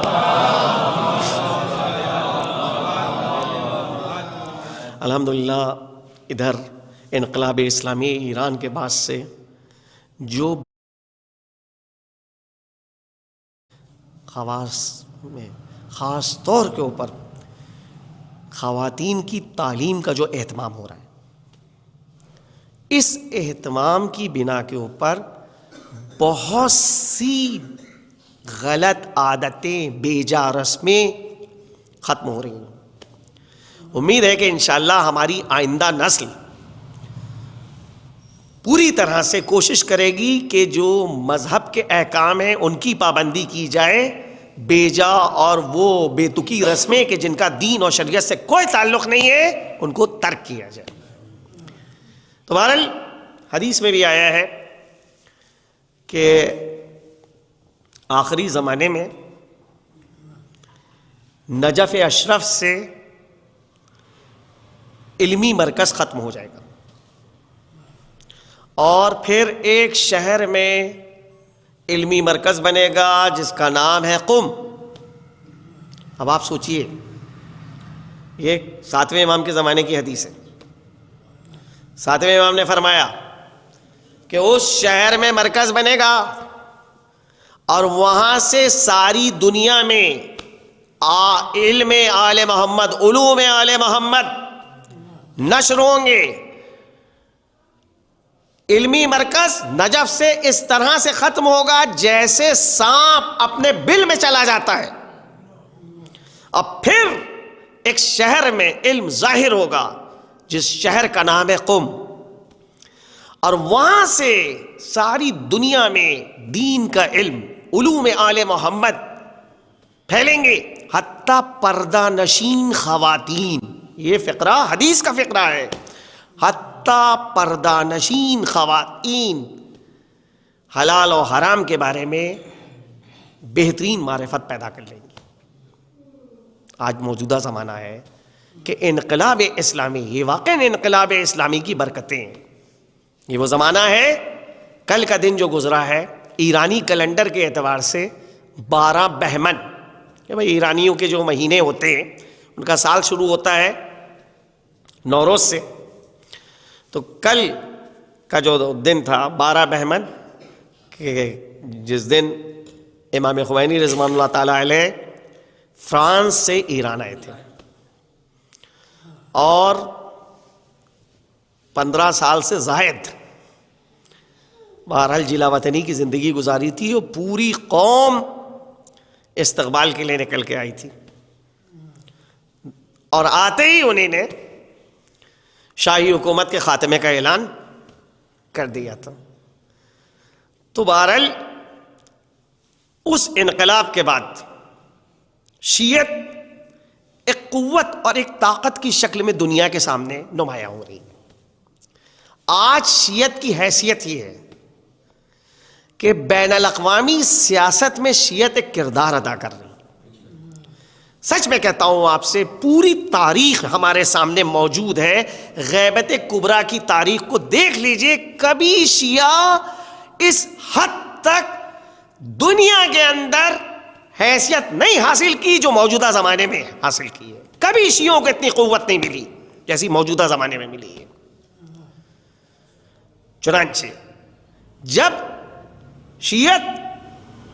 الحمدللہ ادھر انقلاب اسلامی ایران کے بعد سے جو خواص میں خاص طور کے اوپر خواتین کی تعلیم کا جو اہتمام ہو رہا ہے، اس اہتمام کی بنا کے اوپر بہت سی غلط عادتیں، بیجا رسمیں ختم ہو رہی ہیں. امید ہے کہ انشاءاللہ ہماری آئندہ نسل پوری طرح سے کوشش کرے گی کہ جو مذہب کے احکام ہیں ان کی پابندی کی جائے، بیجا اور وہ بے تکی رسمیں کہ جن کا دین اور شریعت سے کوئی تعلق نہیں ہے ان کو ترک کیا جائے. تو بہرحال حدیث میں بھی آیا ہے کہ آخری زمانے میں نجف اشرف سے علمی مرکز ختم ہو جائے گا، اور پھر ایک شہر میں علمی مرکز بنے گا جس کا نام ہے قم. اب آپ سوچئے، یہ 7ویں امام کے زمانے کی حدیث ہے. 7ویں امام نے فرمایا کہ اس شہر میں مرکز بنے گا اور وہاں سے ساری دنیا میں علم آل محمد، علوم آل محمد نشر ہوں گے. علمی مرکز نجف سے اس طرح سے ختم ہوگا جیسے سانپ اپنے بل میں چلا جاتا ہے. اب پھر ایک شہر میں علم ظاہر ہوگا جس شہر کا نام ہے قم، اور وہاں سے ساری دنیا میں دین کا علم، علوم آل محمد پھیلیں گے، حتیٰ پردہ نشین خواتین، یہ فقرہ حدیث کا فقرہ ہے، حتیٰ پردہ نشین خواتین حلال و حرام کے بارے میں بہترین معرفت پیدا کر لیں گی. آج موجودہ زمانہ ہے کہ انقلاب اسلامی، یہ واقعی انقلاب اسلامی کی برکتیں ہیں. یہ وہ زمانہ ہے، کل کا دن جو گزرا ہے ایرانی کیلنڈر کے اعتبار سے 12 بہمن، کہ بھائی ایرانیوں کے جو مہینے ہوتے ہیں ان کا سال شروع ہوتا ہے نوروز سے. تو کل کا جو دن تھا 12 بہمن، کہ جس دن امام خمینی رضوان اللہ تعالیٰ علیہ فرانس سے ایران آئے تھے اور 15 سال سے زائد بہرحال جلا وطنی کی زندگی گزاری تھی، اور پوری قوم استقبال کے لیے نکل کے آئی تھی. اور آتے ہی انہیں نے شاہی حکومت کے خاتمے کا اعلان کر دیا تھا. تو بہرحال اس انقلاب کے بعد شیعت ایک قوت اور ایک طاقت کی شکل میں دنیا کے سامنے نمایاں ہو رہی ہے. آج شیعت کی حیثیت یہ ہے کہ بین الاقوامی سیاست میں شیعت ایک کردار ادا کر رہی ہے. سچ میں کہتا ہوں آپ سے، پوری تاریخ ہمارے سامنے موجود ہے. غیبت کبریٰ کی تاریخ کو دیکھ لیجئے، کبھی شیعہ اس حد تک دنیا کے اندر حیثیت نہیں حاصل کی جو موجودہ زمانے میں حاصل کی ہے. کبھی شیعوں کو اتنی قوت نہیں ملی جیسی موجودہ زمانے میں ملی ہے. چنانچہ جب شیعت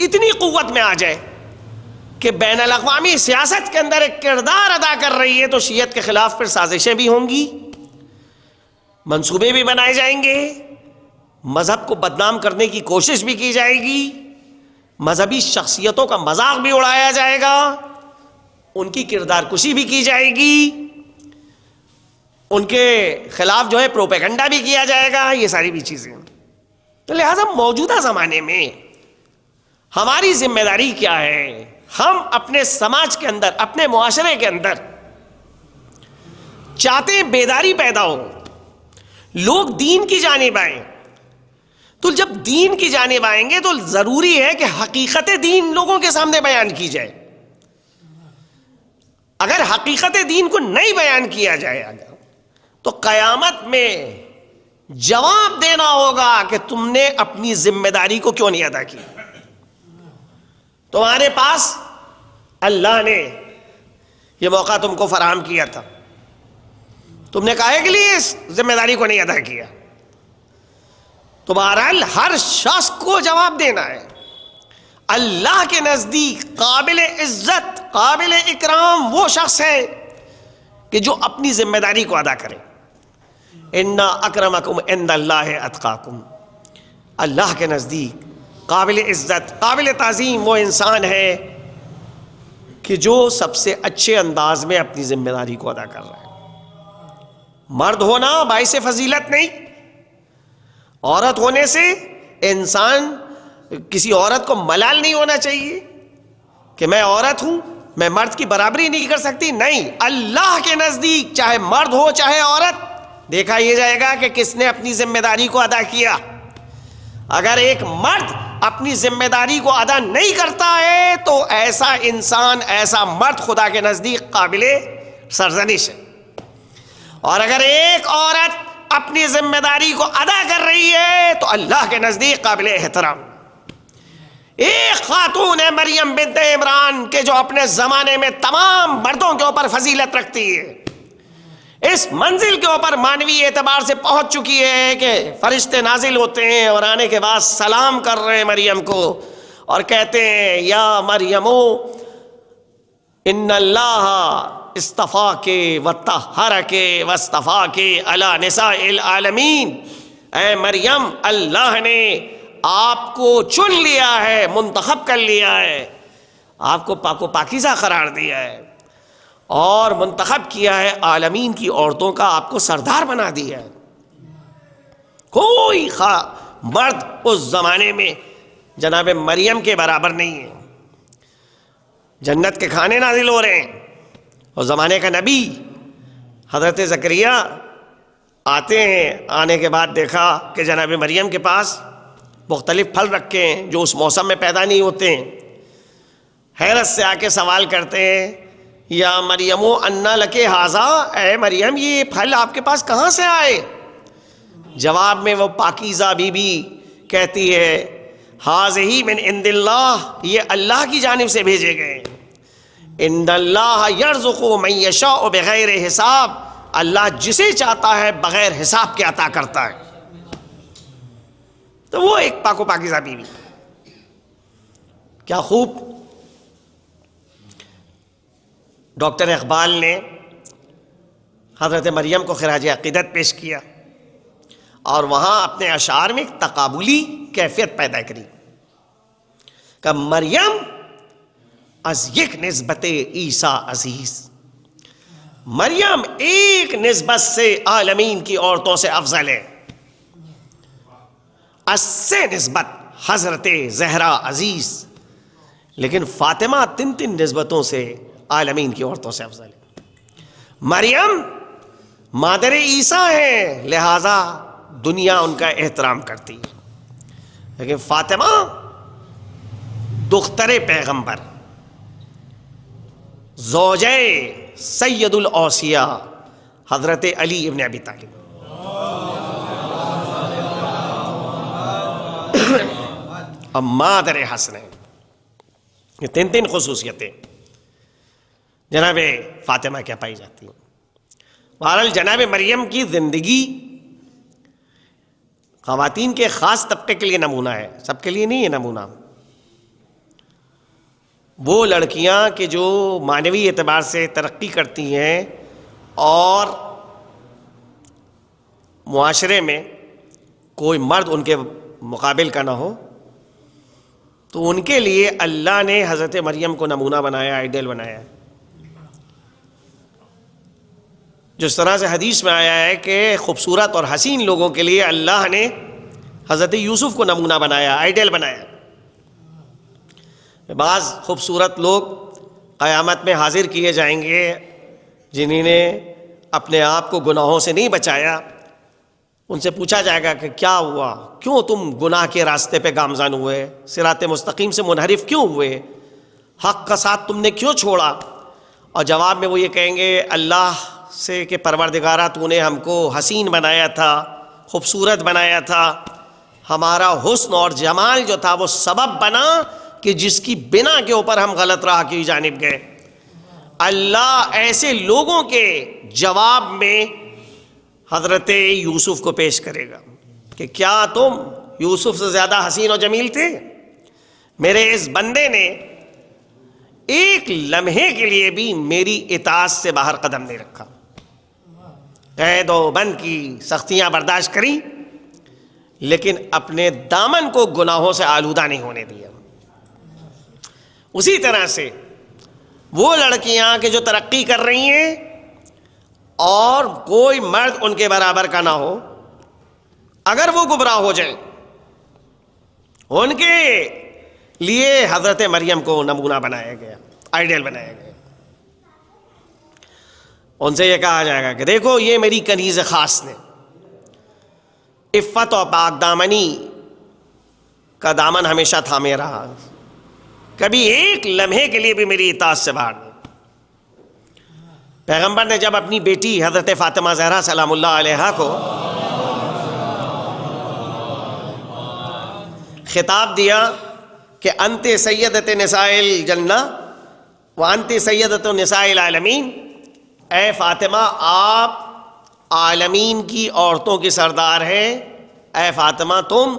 اتنی قوت میں آ جائے کہ بین الاقوامی سیاست کے اندر ایک کردار ادا کر رہی ہے تو شیعت کے خلاف پھر سازشیں بھی ہوں گی, منصوبے بھی بنائے جائیں گے, مذہب کو بدنام کرنے کی کوشش بھی کی جائے گی, مذہبی شخصیتوں کا مذاق بھی اڑایا جائے گا, ان کی کردار کشی بھی کی جائے گی, ان کے خلاف جو ہے پروپیگنڈا بھی کیا جائے گا. یہ ساری بھی چیزیں. تو لہذا موجودہ زمانے میں ہماری ذمہ داری کیا ہے؟ ہم اپنے سماج کے اندر, اپنے معاشرے کے اندر چاہتے ہیں بیداری پیدا ہو, لوگ دین کی جانب آئیں. تو جب دین کی جانب آئیں گے تو ضروری ہے کہ حقیقت دین لوگوں کے سامنے بیان کی جائے. اگر حقیقت دین کو نہیں بیان کیا جائے گا تو قیامت میں جواب دینا ہوگا کہ تم نے اپنی ذمہ داری کو کیوں نہیں ادا کی. تمہارے پاس اللہ نے یہ موقع تم کو فراہم کیا تھا, تم نے کہے کے لیے اس ذمہ داری کو نہیں ادا کیا. تو بہرحال ہر شخص کو جواب دینا ہے. اللہ کے نزدیک قابل عزت, قابل اکرام وہ شخص ہے کہ جو اپنی ذمہ داری کو ادا کرے. اِنَّا أَكْرَمَكُمْ عِنْدَ اللَّهِ أَتْقَاكُمْ. اللہ کے نزدیک قابل عزت, قابل تعظیم وہ انسان ہے کہ جو سب سے اچھے انداز میں اپنی ذمہ داری کو ادا کر رہا ہے. مرد ہونا باعث فضیلت نہیں, عورت ہونے سے انسان کسی عورت کو ملال نہیں ہونا چاہیے کہ میں عورت ہوں, میں مرد کی برابری نہیں کر سکتی. نہیں, اللہ کے نزدیک چاہے مرد ہو چاہے عورت, دیکھا یہ جائے گا کہ کس نے اپنی ذمہ داری کو ادا کیا. اگر ایک مرد اپنی ذمہ داری کو ادا نہیں کرتا ہے تو ایسا انسان, ایسا مرد خدا کے نزدیک قابل سرزنش ہے. اور اگر ایک عورت اپنی ذمہ داری کو ادا کر رہی ہے تو اللہ کے نزدیک قابل احترام. ایک خاتون ہے مریم بنت عمران کہ جو اپنے زمانے میں تمام مردوں کے اوپر فضیلت رکھتی ہے, اس منزل کے اوپر مانوی اعتبار سے پہنچ چکی ہے کہ فرشتے نازل ہوتے ہیں اور آنے کے بعد سلام کر رہے ہیں مریم کو اور کہتے ہیں یا مریمو ان اللہ اصطفاکے وطہرکے واصطفاکے علی نساء العالمین. اے مریم, اللہ نے آپ کو چن لیا ہے, منتخب کر لیا ہے, آپ کو پاک و پاکیزہ قرار دیا ہے اور منتخب کیا ہے عالمین کی عورتوں کا, آپ کو سردار بنا دیا ہے. کوئی مرد اس زمانے میں جناب مریم کے برابر نہیں ہے. جنت کے کھانے نازل ہو رہے ہیں, اور زمانے کا نبی حضرت زکریا آتے ہیں. آنے کے بعد دیکھا کہ جناب مریم کے پاس مختلف پھل رکھے ہیں جو اس موسم میں پیدا نہیں ہوتے ہیں. حیرت سے آ کے سوال کرتے ہیں یا مریم انا لکے ھذا, اے مریم یہ پھل آپ کے پاس کہاں سے آئے؟ جواب میں وہ پاکیزہ بی بی کہتی ہے ھذہ من عند اللہ, یہ اللہ کی جانب سے بھیجے گئے. ان اللہ یرزق من یشاء بغیر حساب, اللہ جسے چاہتا ہے بغیر حساب کے عطا کرتا ہے. تو وہ ایک پاک و پاکیزہ بی بی, کیا خوب ڈاکٹر اقبال نے حضرت مریم کو خراج عقیدت پیش کیا اور وہاں اپنے اشعار میں ایک تقابلی کیفیت پیدا کری کہ مریم از یک نسبت عیسیٰ عزیز, مریم ایک نسبت سے عالمین کی عورتوں سے افضل ہے, از سے نسبت حضرت زہرا عزیز, لیکن فاطمہ تین نسبتوں سے عالمین کی عورتوں سے افضل ہے. مریم مادر عیسیٰ ہے لہذا دنیا ان کا احترام کرتی ہے, لیکن فاطمہ دختر پیغمبر, زوجہ سید الاوصیاء حضرت علی ابن ابی طالب, مادر حسنین. یہ تین تین خصوصیتیں جناب فاطمہ کیا پائی جاتی ہیں. بہرحال جناب مریم کی زندگی خواتین کے خاص طبقے کے لیے نمونہ ہے، سب کے لیے نہیں ہے نمونہ. وہ لڑکیاں کہ جو معنوی اعتبار سے ترقی کرتی ہیں اور معاشرے میں کوئی مرد ان کے مقابل کا نہ ہو، تو ان کے لیے اللہ نے حضرت مریم کو نمونہ بنایا، آئیڈیل بنایا. جس طرح سے حدیث میں آیا ہے کہ خوبصورت اور حسین لوگوں کے لیے اللہ نے حضرت یوسف کو نمونہ بنایا، آئیڈیل بنایا. بعض خوبصورت لوگ قیامت میں حاضر کیے جائیں گے جنہوں نے اپنے آپ کو گناہوں سے نہیں بچایا. ان سے پوچھا جائے گا کہ کیا ہوا، کیوں تم گناہ کے راستے پہ گامزن ہوئے، صراط مستقیم سے منحرف کیوں ہوئے، حق کا ساتھ تم نے کیوں چھوڑا؟ اور جواب میں وہ یہ کہیں گے اللہ سے کہ پروردگارہ تو نے ہم کو حسین بنایا تھا، خوبصورت بنایا تھا، ہمارا حسن اور جمال جو تھا وہ سبب بنا کہ جس کی بنا کے اوپر ہم غلط راہ کی جانب گئے. اللہ ایسے لوگوں کے جواب میں حضرت یوسف کو پیش کرے گا کہ کیا تم یوسف سے زیادہ حسین و جمیل تھے؟ میرے اس بندے نے ایک لمحے کے لیے بھی میری اطاعت سے باہر قدم نہیں رکھا، قید و بند کی سختیاں برداشت کری، لیکن اپنے دامن کو گناہوں سے آلودہ نہیں ہونے دیا. اسی طرح سے وہ لڑکیاں کہ جو ترقی کر رہی ہیں اور کوئی مرد ان کے برابر کا نہ ہو، اگر وہ گمراہ ہو جائیں، ان کے لیے حضرت مریم کو نمونہ بنایا گیا، آئیڈیل بنایا گیا. ان سے یہ کہا جائے گا کہ دیکھو یہ میری کنیز خاص نے عفت و پاک دامنی کا دامن ہمیشہ تھامے رہا، کبھی ایک لمحے کے لیے بھی میری اطاعت سے باہر نہیں. پیغمبر نے جب اپنی بیٹی حضرت فاطمہ زہرا سلام اللہ علیہا کو خطاب دیا کہ انت سیدۃ نساء الجنہ وانت سیدۃ نساء العالمین، اے فاطمہ آپ عالمین کی عورتوں کی سردار ہیں، اے فاطمہ تم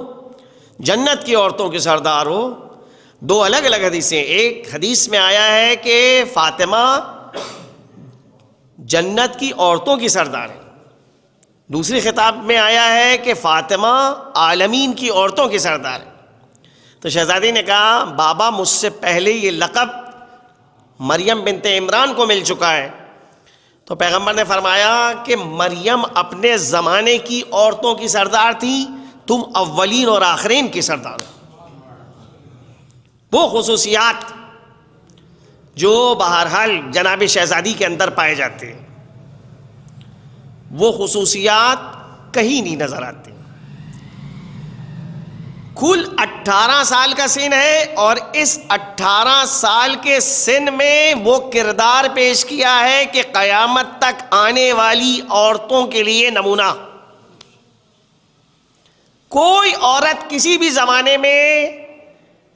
جنت کی عورتوں کی سردار ہو. دو الگ الگ حدیثیں، ایک حدیث میں آیا ہے کہ فاطمہ جنت کی عورتوں کی سردار ہے، دوسری خطاب میں آیا ہے کہ فاطمہ عالمین کی عورتوں کی سردار ہے. تو شہزادی نے کہا بابا مجھ سے پہلے یہ لقب مریم بنت عمران کو مل چکا ہے. تو پیغمبر نے فرمایا کہ مریم اپنے زمانے کی عورتوں کی سردار تھی، تم اولین اور آخرین کی سردار ہو. وہ خصوصیات جو بہرحال جناب شہزادی کے اندر پائے جاتے ہیں، وہ خصوصیات کہیں نہیں نظر آتے. کل 18 سال کا سن ہے اور اس 18 سال کے سن میں وہ کردار پیش کیا ہے کہ قیامت تک آنے والی عورتوں کے لیے نمونہ. کوئی عورت کسی بھی زمانے میں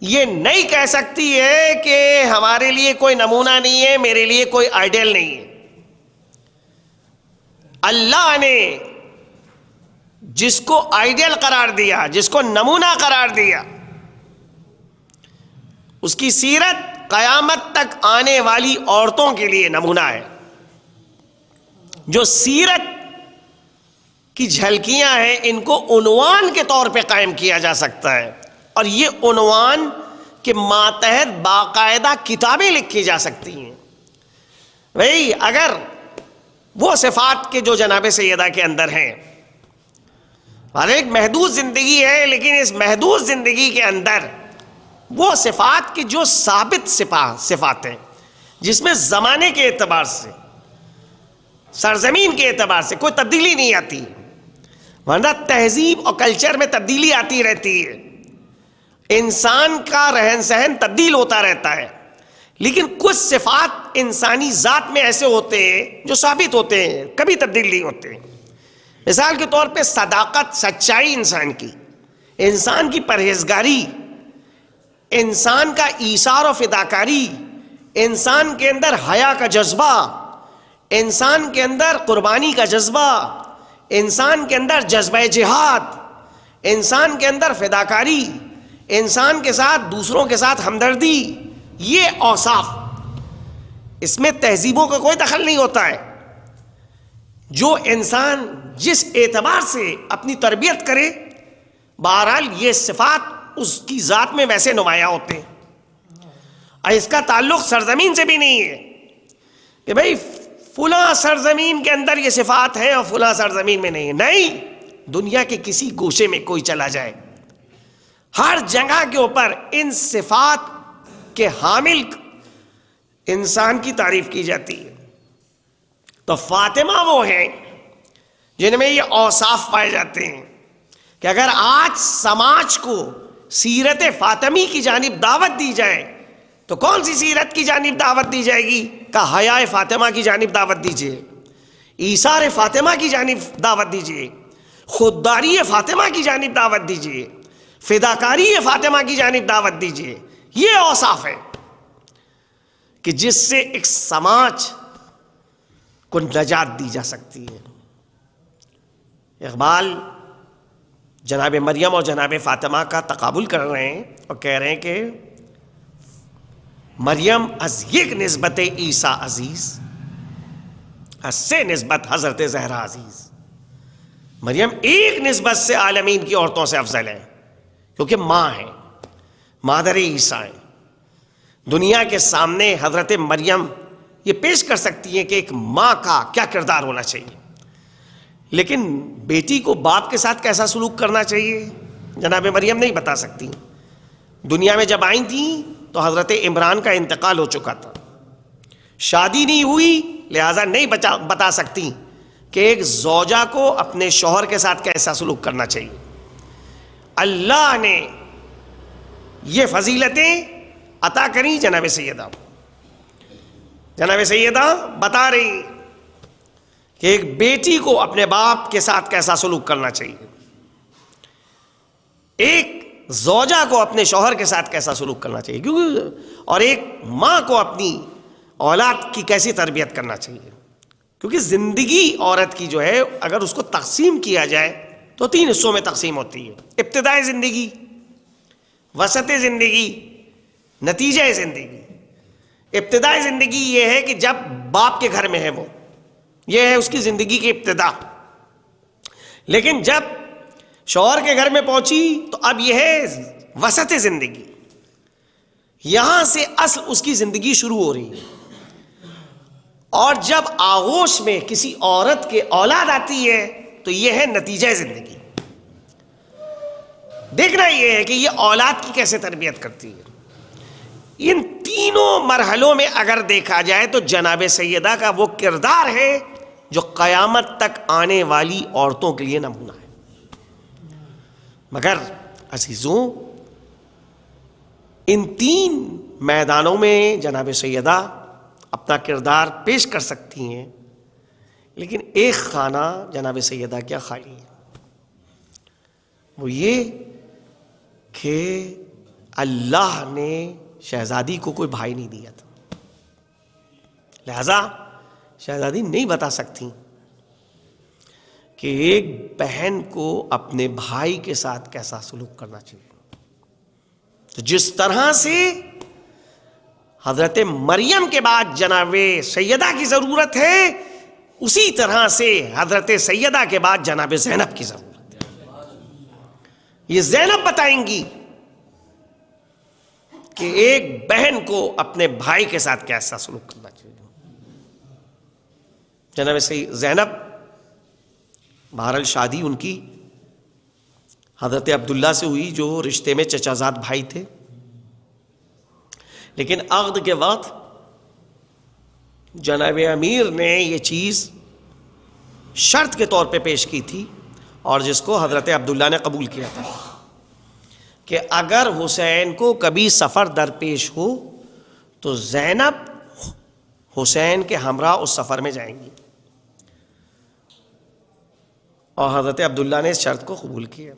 یہ نہیں کہہ سکتی ہے کہ ہمارے لیے کوئی نمونہ نہیں ہے، میرے لیے کوئی آئیڈیل نہیں ہے. اللہ نے جس کو آئیڈیل قرار دیا، جس کو نمونہ قرار دیا، اس کی سیرت قیامت تک آنے والی عورتوں کے لیے نمونہ ہے. جو سیرت کی جھلکیاں ہیں ان کو عنوان کے طور پہ قائم کیا جا سکتا ہے، اور یہ عنوان کے ماتحت باقاعدہ کتابیں لکھی جا سکتی ہیں. بھئی اگر وہ صفات کے جو جناب سیدہ کے اندر ہیں، اور ایک محدود زندگی ہے، لیکن اس محدود زندگی کے اندر وہ صفات کی جو ثابت صفات ہیں، جس میں زمانے کے اعتبار سے، سرزمین کے اعتبار سے کوئی تبدیلی نہیں آتی، ورنہ تہذیب اور کلچر میں تبدیلی آتی رہتی ہے، انسان کا رہن سہن تبدیل ہوتا رہتا ہے، لیکن کچھ صفات انسانی ذات میں ایسے ہوتے ہیں جو ثابت ہوتے ہیں، کبھی تبدیل نہیں ہوتے. مثال کے طور پہ صداقت، سچائی انسان کی پرہیزگاری، انسان کا ایثار و فداکاری، انسان کے اندر حیا کا جذبہ، انسان کے اندر قربانی کا جذبہ، انسان کے اندر جذبہ جہاد، انسان کے اندر فداکاری، انسان کے ساتھ دوسروں کے ساتھ ہمدردی، یہ اوصاف، اس میں تہذیبوں کا کوئی دخل نہیں ہوتا ہے. جو انسان جس اعتبار سے اپنی تربیت کرے، بہرحال یہ صفات اس کی ذات میں ویسے نمایاں ہوتے ہیں. اور اس کا تعلق سرزمین سے بھی نہیں ہے کہ بھئی فلاں سرزمین کے اندر یہ صفات ہیں اور فلاں سرزمین میں نہیں ہے. نہیں، دنیا کے کسی گوشے میں کوئی چلا جائے، ہر جگہ کے اوپر ان صفات کے حامل انسان کی تعریف کی جاتی ہے. تو فاطمہ وہ ہیں جن میں یہ اوصاف پائے جاتے ہیں کہ اگر آج سماج کو سیرت فاطمی کی جانب دعوت دی جائے تو کون سی سیرت کی جانب دعوت دی جائے گی؟ کہ حیا فاطمہ کی جانب دعوت دیجیے، ایثار فاطمہ کی جانب دعوت دیجیے، خودداری فاطمہ کی جانب دعوت دیجیے، فداکاری فاطمہ کی جانب دعوت دیجیے. یہ اوصاف ہے کہ جس سے ایک سماج کو نجات دی جا سکتی ہے. اقبال جناب مریم اور جناب فاطمہ کا تقابل کر رہے ہیں اور کہہ رہے ہیں کہ مریم از یک نسبت عیسیٰ عزیز، از سے نسبت حضرت زہرا عزیز. مریم ایک نسبت سے عالمین کی عورتوں سے افضل ہے کیونکہ ماں ہے، مادر عیسیٰ ہے. دنیا کے سامنے حضرت مریم یہ پیش کر سکتی ہیں کہ ایک ماں کا کیا کردار ہونا چاہیے، لیکن بیٹی کو باپ کے ساتھ کیسا سلوک کرنا چاہیے جناب مریم نہیں بتا سکتی. دنیا میں جب آئی تھیں تو حضرت عمران کا انتقال ہو چکا تھا، شادی نہیں ہوئی، لہذا نہیں بتا سکتی کہ ایک زوجہ کو اپنے شوہر کے ساتھ کیسا سلوک کرنا چاہیے. اللہ نے یہ فضیلتیں عطا کری جناب سیدہ. جناب سیدہ بتا رہی کہ ایک بیٹی کو اپنے باپ کے ساتھ کیسا سلوک کرنا چاہیے، ایک زوجہ کو اپنے شوہر کے ساتھ کیسا سلوک کرنا چاہیے، کیونکہ اور ایک ماں کو اپنی اولاد کی کیسی تربیت کرنا چاہیے. کیونکہ زندگی عورت کی جو ہے اگر اس کو تقسیم کیا جائے تو 3 حصوں میں تقسیم ہوتی ہے: ابتدائی زندگی، وسط زندگی، نتیجہ زندگی. ابتدائی زندگی یہ ہے کہ جب باپ کے گھر میں ہے، وہ یہ ہے اس کی زندگی کی ابتدا. لیکن جب شوہر کے گھر میں پہنچی تو اب یہ ہے وسط زندگی، یہاں سے اصل اس کی زندگی شروع ہو رہی ہے. اور جب آغوش میں کسی عورت کے اولاد آتی ہے تو یہ ہے نتیجہ زندگی. دیکھنا یہ ہے کہ یہ اولاد کی کیسے تربیت کرتی ہے. ان تینوں مرحلوں میں اگر دیکھا جائے تو جناب سیدہ کا وہ کردار ہے جو قیامت تک آنے والی عورتوں کے لیے نمونہ ہے. مگر عزیزوں، ان 3 میدانوں میں جناب سیدہ اپنا کردار پیش کر سکتی ہیں، لیکن ایک خانہ جناب سیدہ کیا خالی ہے، وہ یہ کہ اللہ نے شہزادی کو کوئی بھائی نہیں دیا تھا، لہذا شہزادی نہیں بتا سکتی کہ ایک بہن کو اپنے بھائی کے ساتھ کیسا سلوک کرنا چاہیے. تو جس طرح سے حضرت مریم کے بعد جناب سیدہ کی ضرورت ہے، اسی طرح سے حضرت سیدہ کے بعد جناب زینب کی ضرورت ہے. یہ زینب بتائیں گی کہ ایک بہن کو اپنے بھائی کے ساتھ کیسا سلوک کرنا چاہیے. جناب زینب بہرحال شادی ان کی حضرت عبداللہ سے ہوئی جو رشتے میں چچا زاد بھائی تھے، لیکن عقد کے وقت جناب امیر نے یہ چیز شرط کے طور پہ پیش کی تھی اور جس کو حضرت عبداللہ نے قبول کیا تھا کہ اگر حسین کو کبھی سفر درپیش ہو تو زینب حسین کے ہمراہ اس سفر میں جائیں گی، اور حضرت عبداللہ نے اس شرط کو قبول کیا.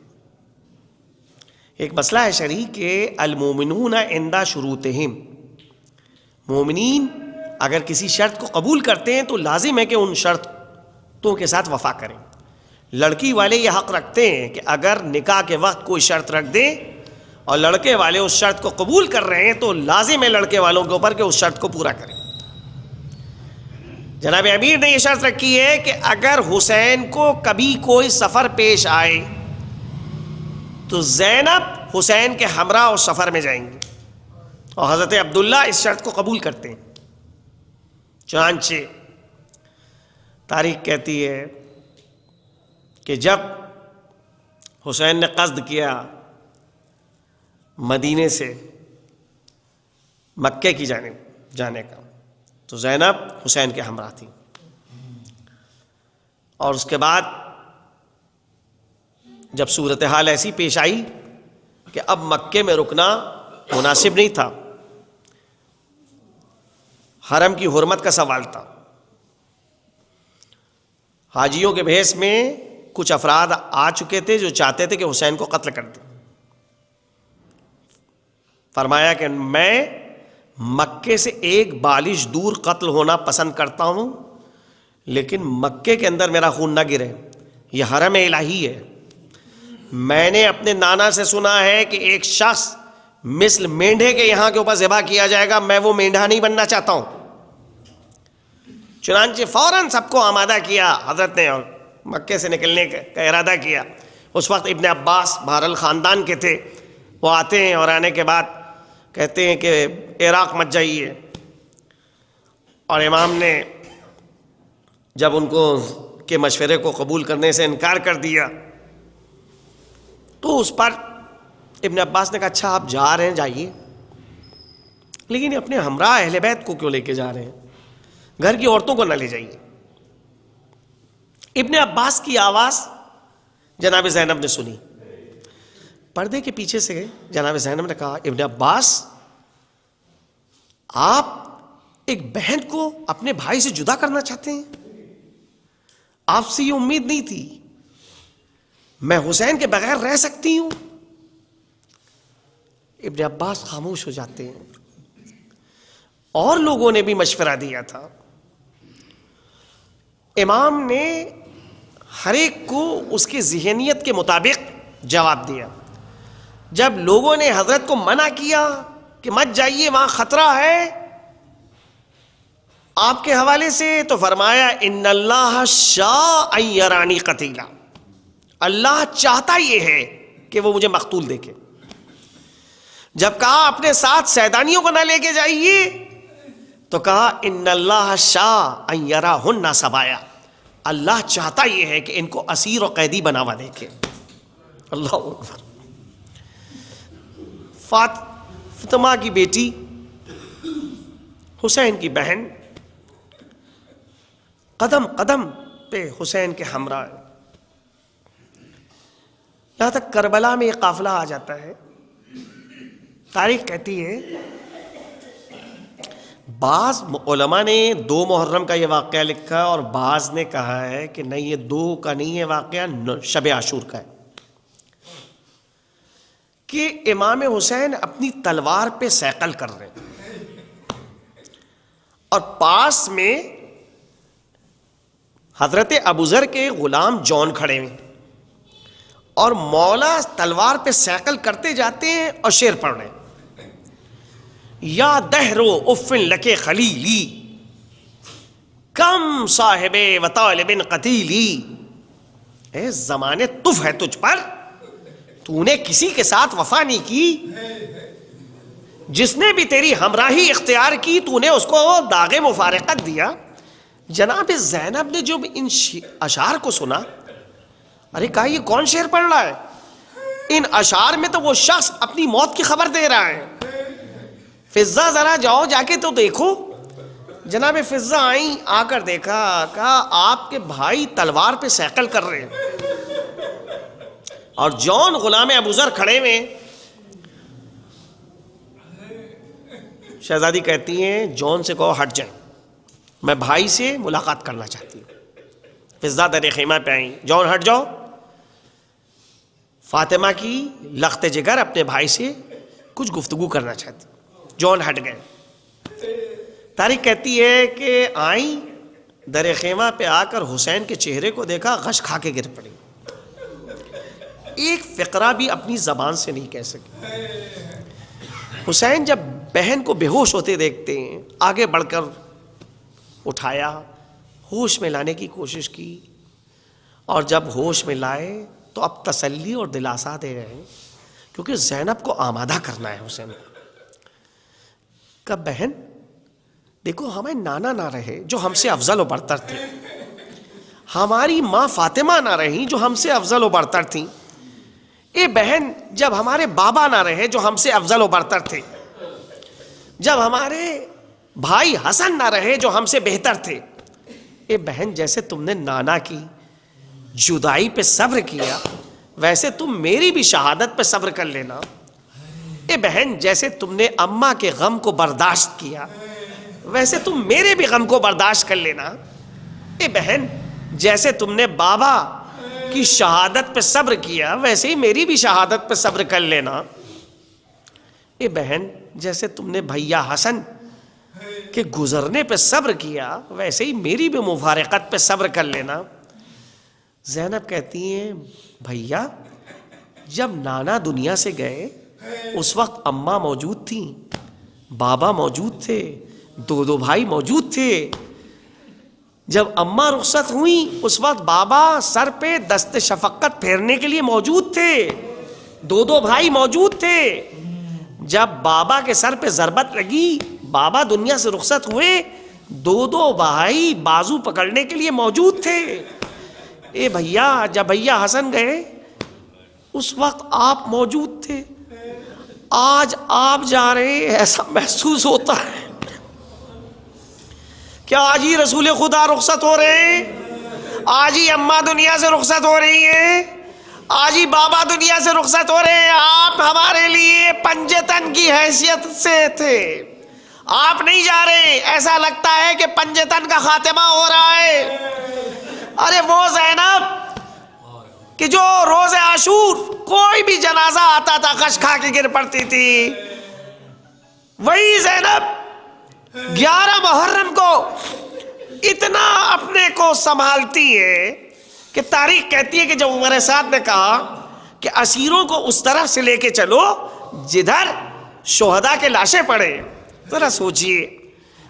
ایک مسئلہ ہے شرعی کہ المومنون عند شروطہم، مومنین اگر کسی شرط کو قبول کرتے ہیں تو لازم ہے کہ ان شرطوں کے ساتھ وفا کریں. لڑکی والے یہ حق رکھتے ہیں کہ اگر نکاح کے وقت کوئی شرط رکھ دیں اور لڑکے والے اس شرط کو قبول کر رہے ہیں تو لازم ہے لڑکے والوں کے اوپر کہ اس شرط کو پورا کریں. جناب امیر نے یہ شرط رکھی ہے کہ اگر حسین کو کبھی کوئی سفر پیش آئے تو زینب حسین کے ہمراہ اس سفر میں جائیں گی، اور حضرت عبداللہ اس شرط کو قبول کرتے ہیں. چنانچہ تاریخ کہتی ہے کہ جب حسین نے قصد کیا مدینے سے مکے کی جانب جانے کا تو زینب حسین کے ہمراہ تھی، اور اس کے بعد جب صورتحال ایسی پیش آئی کہ اب مکے میں رکنا مناسب نہیں تھا، حرم کی حرمت کا سوال تھا، حاجیوں کے بھیس میں کچھ افراد آ چکے تھے جو چاہتے تھے کہ حسین کو قتل کر دیں. فرمایا کہ میں مکے سے ایک بالش دور قتل ہونا پسند کرتا ہوں، لیکن مکے کے اندر میرا خون نہ گرے، یہ حرم الہی ہے. میں نے اپنے نانا سے سنا ہے کہ ایک شخص مثل مینڈھے کے یہاں کے اوپر ذبح کیا جائے گا، میں وہ مینڈھا نہیں بننا چاہتا ہوں. چنانچہ فوراً سب کو آمادہ کیا حضرت نے اور مکے سے نکلنے کا ارادہ کیا. اس وقت ابن عباس بہرحال خاندان کے تھے، وہ آتے ہیں اور آنے کے بعد کہتے ہیں کہ عراق مت جائیے. اور امام نے جب ان کو کے مشورے کو قبول کرنے سے انکار کر دیا تو اس پر ابن عباس نے کہا اچھا آپ جا رہے ہیں جائیے، لیکن اپنے ہمراہ اہل بیت کو کیوں لے کے جا رہے ہیں، گھر کی عورتوں کو نہ لے جائیے. ابن عباس کی آواز جناب زینب نے سنی، پردے کے پیچھے سے جناب زینب نے کہا ابن عباس آپ ایک بہن کو اپنے بھائی سے جدا کرنا چاہتے ہیں، آپ سے یہ امید نہیں تھی، میں حسین کے بغیر رہ سکتی ہوں. ابن عباس خاموش ہو جاتے ہیں. اور لوگوں نے بھی مشورہ دیا تھا. امام نے ہر ایک کو اس کی ذہنیت کے مطابق جواب دیا. جب لوگوں نے حضرت کو منع کیا کہ مت جائیے وہاں خطرہ ہے آپ کے حوالے سے، تو فرمایا ان اللہ شاء ان یرانی قتیلا، اللہ چاہتا یہ ہے کہ وہ مجھے مقتول دیکھے. جب کہا اپنے ساتھ سیدانیوں کو نہ لے کے جائیے تو کہا ان اللہ شاء ان یراہن سبایا، اللہ چاہتا یہ ہے کہ ان کو اسیر و قیدی بنا ہوا دیکھے. اللہ اکبر. فاطمہ کی بیٹی، حسین کی بہن، قدم قدم پہ حسین کے ہمراہ. یہاں تک کربلا میں یہ قافلہ آ جاتا ہے. تاریخ کہتی ہے بعض علماء نے 2 محرم کا یہ واقعہ لکھا اور بعض نے کہا ہے کہ نہیں یہ 2 کا نہیں ہے واقعہ، شب عاشور کا ہے، کہ امام حسین اپنی تلوار پہ سیقل کر رہے ہیں اور پاس میں حضرت ابوذر کے غلام جون کھڑے ہوئے اور مولا تلوار پہ سیقل کرتے جاتے ہیں اور شعر پڑھ رہے ہیں. یا دہرو افن لکے خلیلی کم صاحب و طالب قتیلی، اے زمانے تف ہے تجھ پر، تو نے کسی کے ساتھ وفا نہیں کی، جس نے بھی تیری ہمراہی اختیار کی تو نے اس کو داغ مفارقت دیا. جناب زینب نے جب ان اشعار کو سنا، ارے کہا یہ کون شعر پڑھ رہا ہے؟ ان اشعار میں تو وہ شخص اپنی موت کی خبر دے رہا ہے. فضہ ذرا جاؤ جا کے تو دیکھو. جناب فضہ آئیں، آ کر دیکھا، کہا آپ کے بھائی تلوار پہ سیقل کر رہے ہیں اور جون غلام ابوذر کھڑے ہوئے. شہزادی کہتی ہیں جون سے کہو ہٹ جائیں، میں بھائی سے ملاقات کرنا چاہتی ہوں. فضہ در خیمہ پہ آئیں، جون ہٹ جاؤ. فاطمہ کی لخت جگر اپنے بھائی سے کچھ گفتگو کرنا چاہتی. جون ہٹ گئے. تاریخ کہتی ہے کہ آئیں, در خیمہ پہ آ کر حسین کے چہرے کو دیکھا, غش کھا کے گر پڑی. ایک فقرہ بھی اپنی زبان سے نہیں کہہ سکی. حسین جب بہن کو بے ہوش ہوتے دیکھتے ہیں, آگے بڑھ کر اٹھایا, ہوش میں لانے کی کوشش کی, اور جب ہوش میں لائے تو اب تسلی اور دلاسا دے رہے ہیں, کیونکہ زینب کو آمادہ کرنا ہے حسین کو. کہ بہن دیکھو, ہمیں نانا نہ رہے جو ہم سے افضل و برتر تھے, ہماری ماں فاطمہ نہ رہی جو ہم سے افضل و برتر تھیں. اے بہن, جب ہمارے بابا نہ رہے جو ہم سے افضل و برتر تھے, جب ہمارے بھائی حسن نہ رہے جو ہم سے بہتر تھے, اے بہن جیسے تم نے نانا کی جدائی پہ صبر کیا ویسے تم میری بھی شہادت پہ صبر کر لینا. اے بہن جیسے تم نے اماں کے غم کو برداشت کیا ویسے تم میرے بھی غم کو برداشت کر لینا. اے بہن جیسے تم نے بابا کی شہادت پہ صبر کیا ویسے ہی میری بھی شہادت پہ صبر کر لینا. اے بہن جیسے تم نے بھیا حسن کے گزرنے پہ صبر کیا ویسے ہی میری بھی مفارقت پہ صبر کر لینا. زینب کہتی ہیں بھیا, جب نانا دنیا سے گئے اس وقت اماں موجود تھیں, بابا موجود تھے, دو بھائی موجود تھے. جب اماں رخصت ہوئیں اس وقت بابا سر پہ دست شفقت پھیرنے کے لیے موجود تھے, دو بھائی موجود تھے. جب بابا کے سر پہ ضربت لگی, بابا دنیا سے رخصت ہوئے, دو بھائی بازو پکڑنے کے لیے موجود تھے. اے بھیا, جب بھیا حسن گئے اس وقت آپ موجود تھے. آج آپ جا رہے ہیں, ایسا محسوس ہوتا ہے کہ آج ہی رسول خدا رخصت ہو رہے ہیں, آج ہی اماں دنیا سے رخصت ہو رہی ہیں, آج ہی بابا دنیا سے رخصت ہو رہے ہیں. آپ ہمارے لیے پنجتن کی حیثیت سے تھے, آپ نہیں جا رہے. ایسا لگتا ہے کہ پنجتن کا خاتمہ ہو رہا ہے. ارے وہ زینب کہ جو روز عاشور کوئی بھی جنازہ آتا تھا غش کھا کے گر پڑتی تھی, وہی زینب 11 محرم کو اتنا اپنے کو سنبھالتی ہے کہ تاریخ کہتی ہے کہ جب عمر سعد نے کہا کہ اسیروں کو اس طرف سے لے کے چلو جدھر شہداء کے لاشیں پڑے, ذرا سوچئے.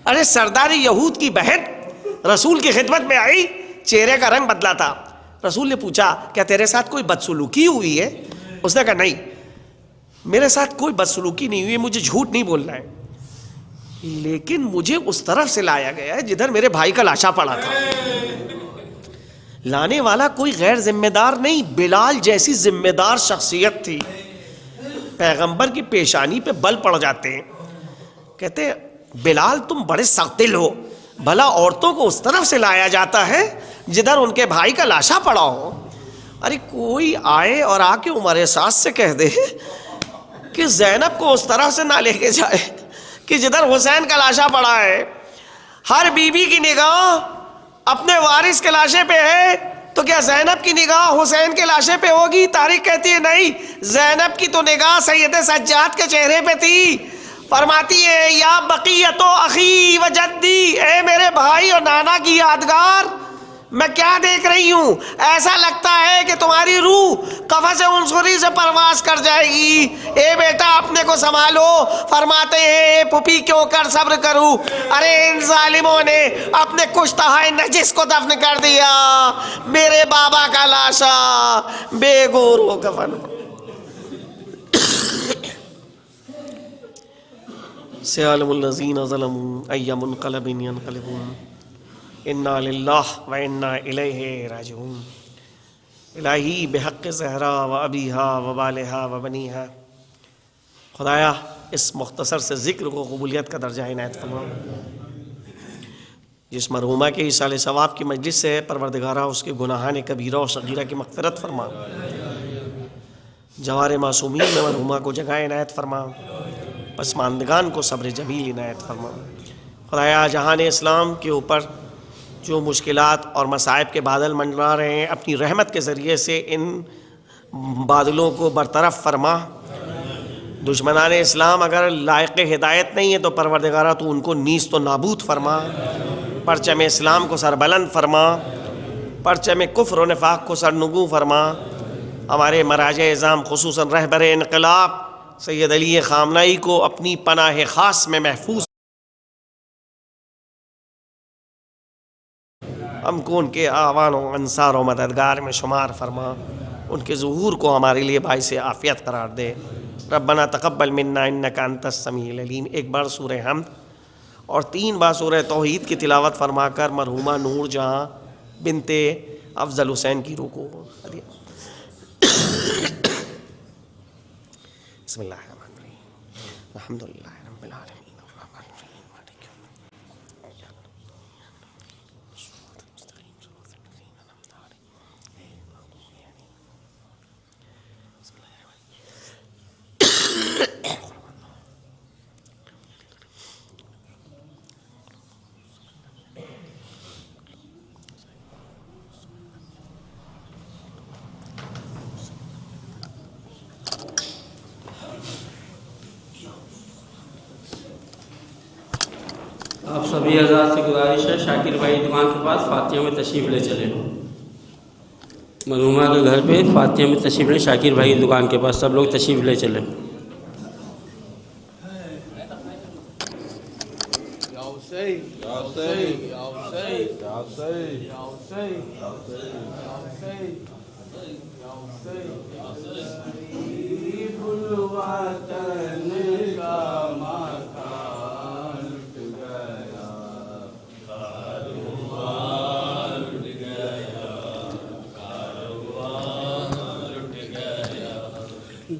ارے سردار یہود کی بہن رسول کی خدمت میں آئی, چہرے کا رنگ بدلا تھا. رسول نے پوچھا کیا تیرے ساتھ کوئی بدسلوکی ہوئی ہے؟ اس نے کہا نہیں, میرے ساتھ کوئی بدسلوکی نہیں ہوئی, مجھے جھوٹ نہیں بولنا ہے, لیکن مجھے اس طرف سے لایا گیا ہے جدھر میرے بھائی کا لاشا پڑا تھا. لانے والا کوئی غیر ذمہ دار نہیں, بلال جیسی ذمہ دار شخصیت تھی. پیغمبر کی پیشانی پہ بل پڑ جاتے ہیں, کہتے بلال تم بڑے سخت دل ہو, بھلا عورتوں کو اس طرف سے لایا جاتا ہے جدھر ان کے بھائی کا لاشا پڑا ہو. ارے کوئی آئے اور آ کے عمر سعد سے کہہ دے کہ زینب کو اس طرح سے نہ لے کے جائے کہ جدھر حسین کا لاشا پڑا ہے. ہر بیوی کی نگاہ اپنے وارث کے لاشے پہ ہے, تو کیا زینب کی نگاہ حسین کے لاشے پہ ہوگی؟ تاریخ کہتی ہے نہیں, زینب کی تو نگاہ سید سجاد کے چہرے پہ تھی. فرماتی ہے یا بقیت اخی و جدی, اے میرے بھائی اور نانا کی یادگار, میں کیا دیکھ رہی ہوں؟ ایسا لگتا ہے کہ تمہاری روح قفس عنصری سے پرواز کر جائے گی. اے بیٹا اپنے کو سنبھالو. فرماتے ہیں پھوپھی کیوں کر صبر کروں, ارے ان ظالموں نے اپنے کشتہ نجس کو دفن کر دیا, میرے بابا کا لاشا بے گور و کفن. سیعلم الذین ظلموا ای منقلب ینقلبون انا للہ و انا الیہ راجعون. الہی بحق زہرا و ابیہا و بالہا و بنیہا, خدایا اس مختصر سے ذکر کو قبولیت کا درجہ عنایت فرما. جس مرحومہ کے ایصال ثواب کی مجلس سے پروردگارہ اس کے گناہان کبیرہ و صغیرہ کی مغفرت فرما. جوار معصومین میں مرحومہ کو جگہ عنایت فرما, پسماندگان کو صبر جمیل عنایت فرما. خدایا جہان اسلام کے اوپر جو مشکلات اور مصائب کے بادل منڈرا رہے ہیں, اپنی رحمت کے ذریعے سے ان بادلوں کو برطرف فرما. دشمنان اسلام اگر لائق ہدایت نہیں ہے تو پروردگارہ تو ان کو نیست و نابود فرما. پرچم اسلام کو سربلند فرما، پرچم کفر و نفاق کو سرنگوں فرما. ہمارے مراجع اعظام خصوصاً رہبر انقلاب سید علی خامنہئی کو اپنی پناہ خاص میں محفوظ. ہم کو ان کے اعوان و انصار و مددگار میں شمار فرما. ان کے ظہور کو ہمارے لیے باعث عافیت قرار دے. ربنا تقبل منا انک انت السمیع العلیم. ایک بار سورہ حمد اور 3 بار سورہ توحید کی تلاوت فرما کر مرحومہ نور جہاں بنت افضل حسین کی روح کو ہدیہ. بسم اللہ الرحمن الرحیم. الحمدللہ رب العالمین الرحمن الرحیم مالک یوم الدین. آپ سبھی حضرات سے گزارش ہے شاکر بھائی دکان کے پاس فاتحہ میں تشریف لے چلیں. مرحومہ کے گھر پہ فاتحہ میں تشریف لیں. شاکر بھائی دکان کے پاس سب لوگ تشریف لے چلیں.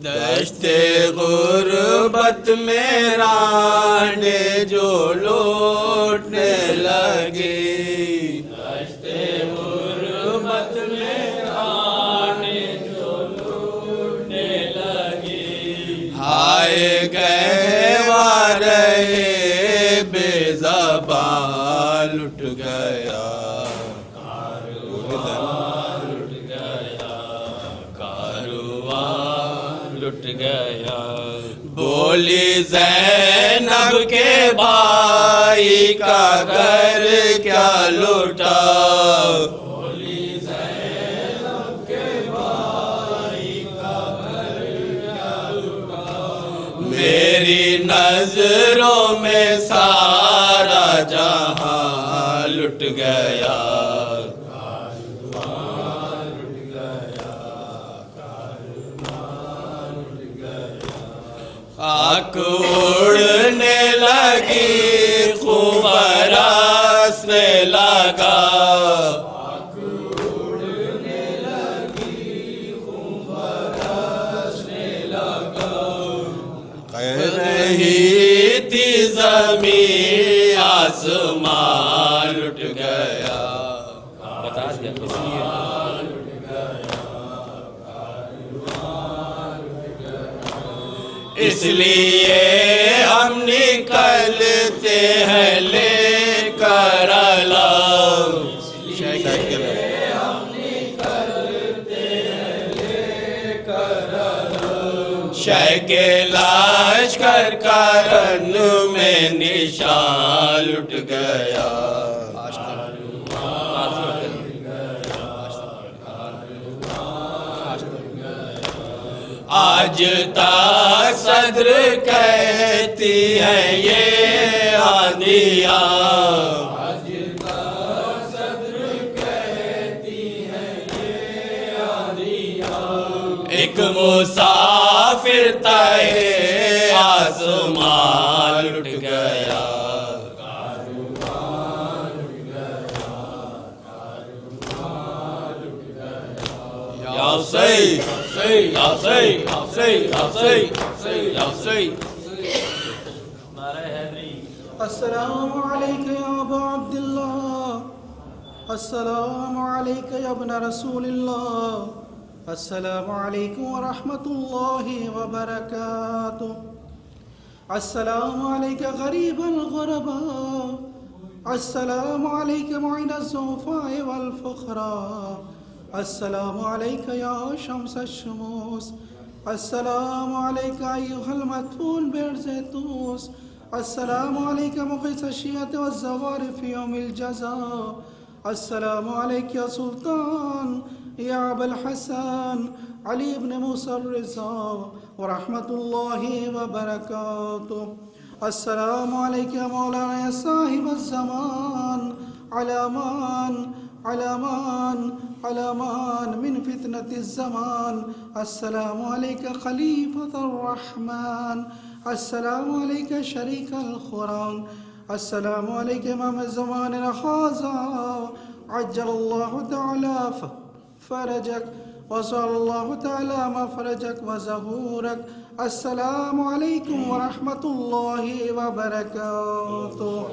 دشت غربت میں رانڈے جو لوٹنے لگے، دشت غربت میں رانڈے جو لوٹنے لگے، ہائے گہوارے بے زبان لٹ گیا، لٹ گیا. بولی زینب کے بھائی کا گھر کیا لوٹا، بولی زینب کے بھائی کا گھر کیا لوٹا. میری نظروں میں سارا جہاں لٹ گیا، خاک اڑنے لگی خوب برسنے لگا، خاک اڑنے لگی خوب برسنے لگا. کہہ رہی تھی زمین آسمان لٹ گیا، بتا دیا اس لیے ہم نکلتے ہیں لے کر علم، ہم نکلتے ہیں لے کر علم. شہ کے لشکر کرن میں نشان لٹ گیا، آج تک صدر کہتی ہے یہ آندیاں، آج تک صدر کہتی ہے یہ آندیاں. ایک مسافر تہے آسمان لٹ گیا، یا حسین یا حسین یا حسین یا حسین یا حسین. السلام علیک یا ابا عبداللہ، السلام علیک یا ابن رسول اللہ، السلام علیکم ورحمۃ اللہ وبرکاتہ. السلام علیک غریب الغرباء، السلام علیک معین الضعفاء والفقراء، السلام عليك يا شمس الشموس. السلام عليك أيها المدفون بيرزيتوس. السلام عليك مقيس الشيعة والزوار في يوم الجزاء. السلام عليك يا سلطان يا أبا الحسن علي بن موسى الرضا ورحمة الله وبركاته. السلام عليك يا مولانا يا صاحب الزمان. على مان من فتنة الزمان. السلام عليك خليفة الرحمن. السلام عليك شريك القرآن. السلام عليك إمام الزمان هذا عجل الله تعالى فرجك وصل الله تعالى مفرجك وزهورك. السلام عليكم ورحمة الله وبركاته.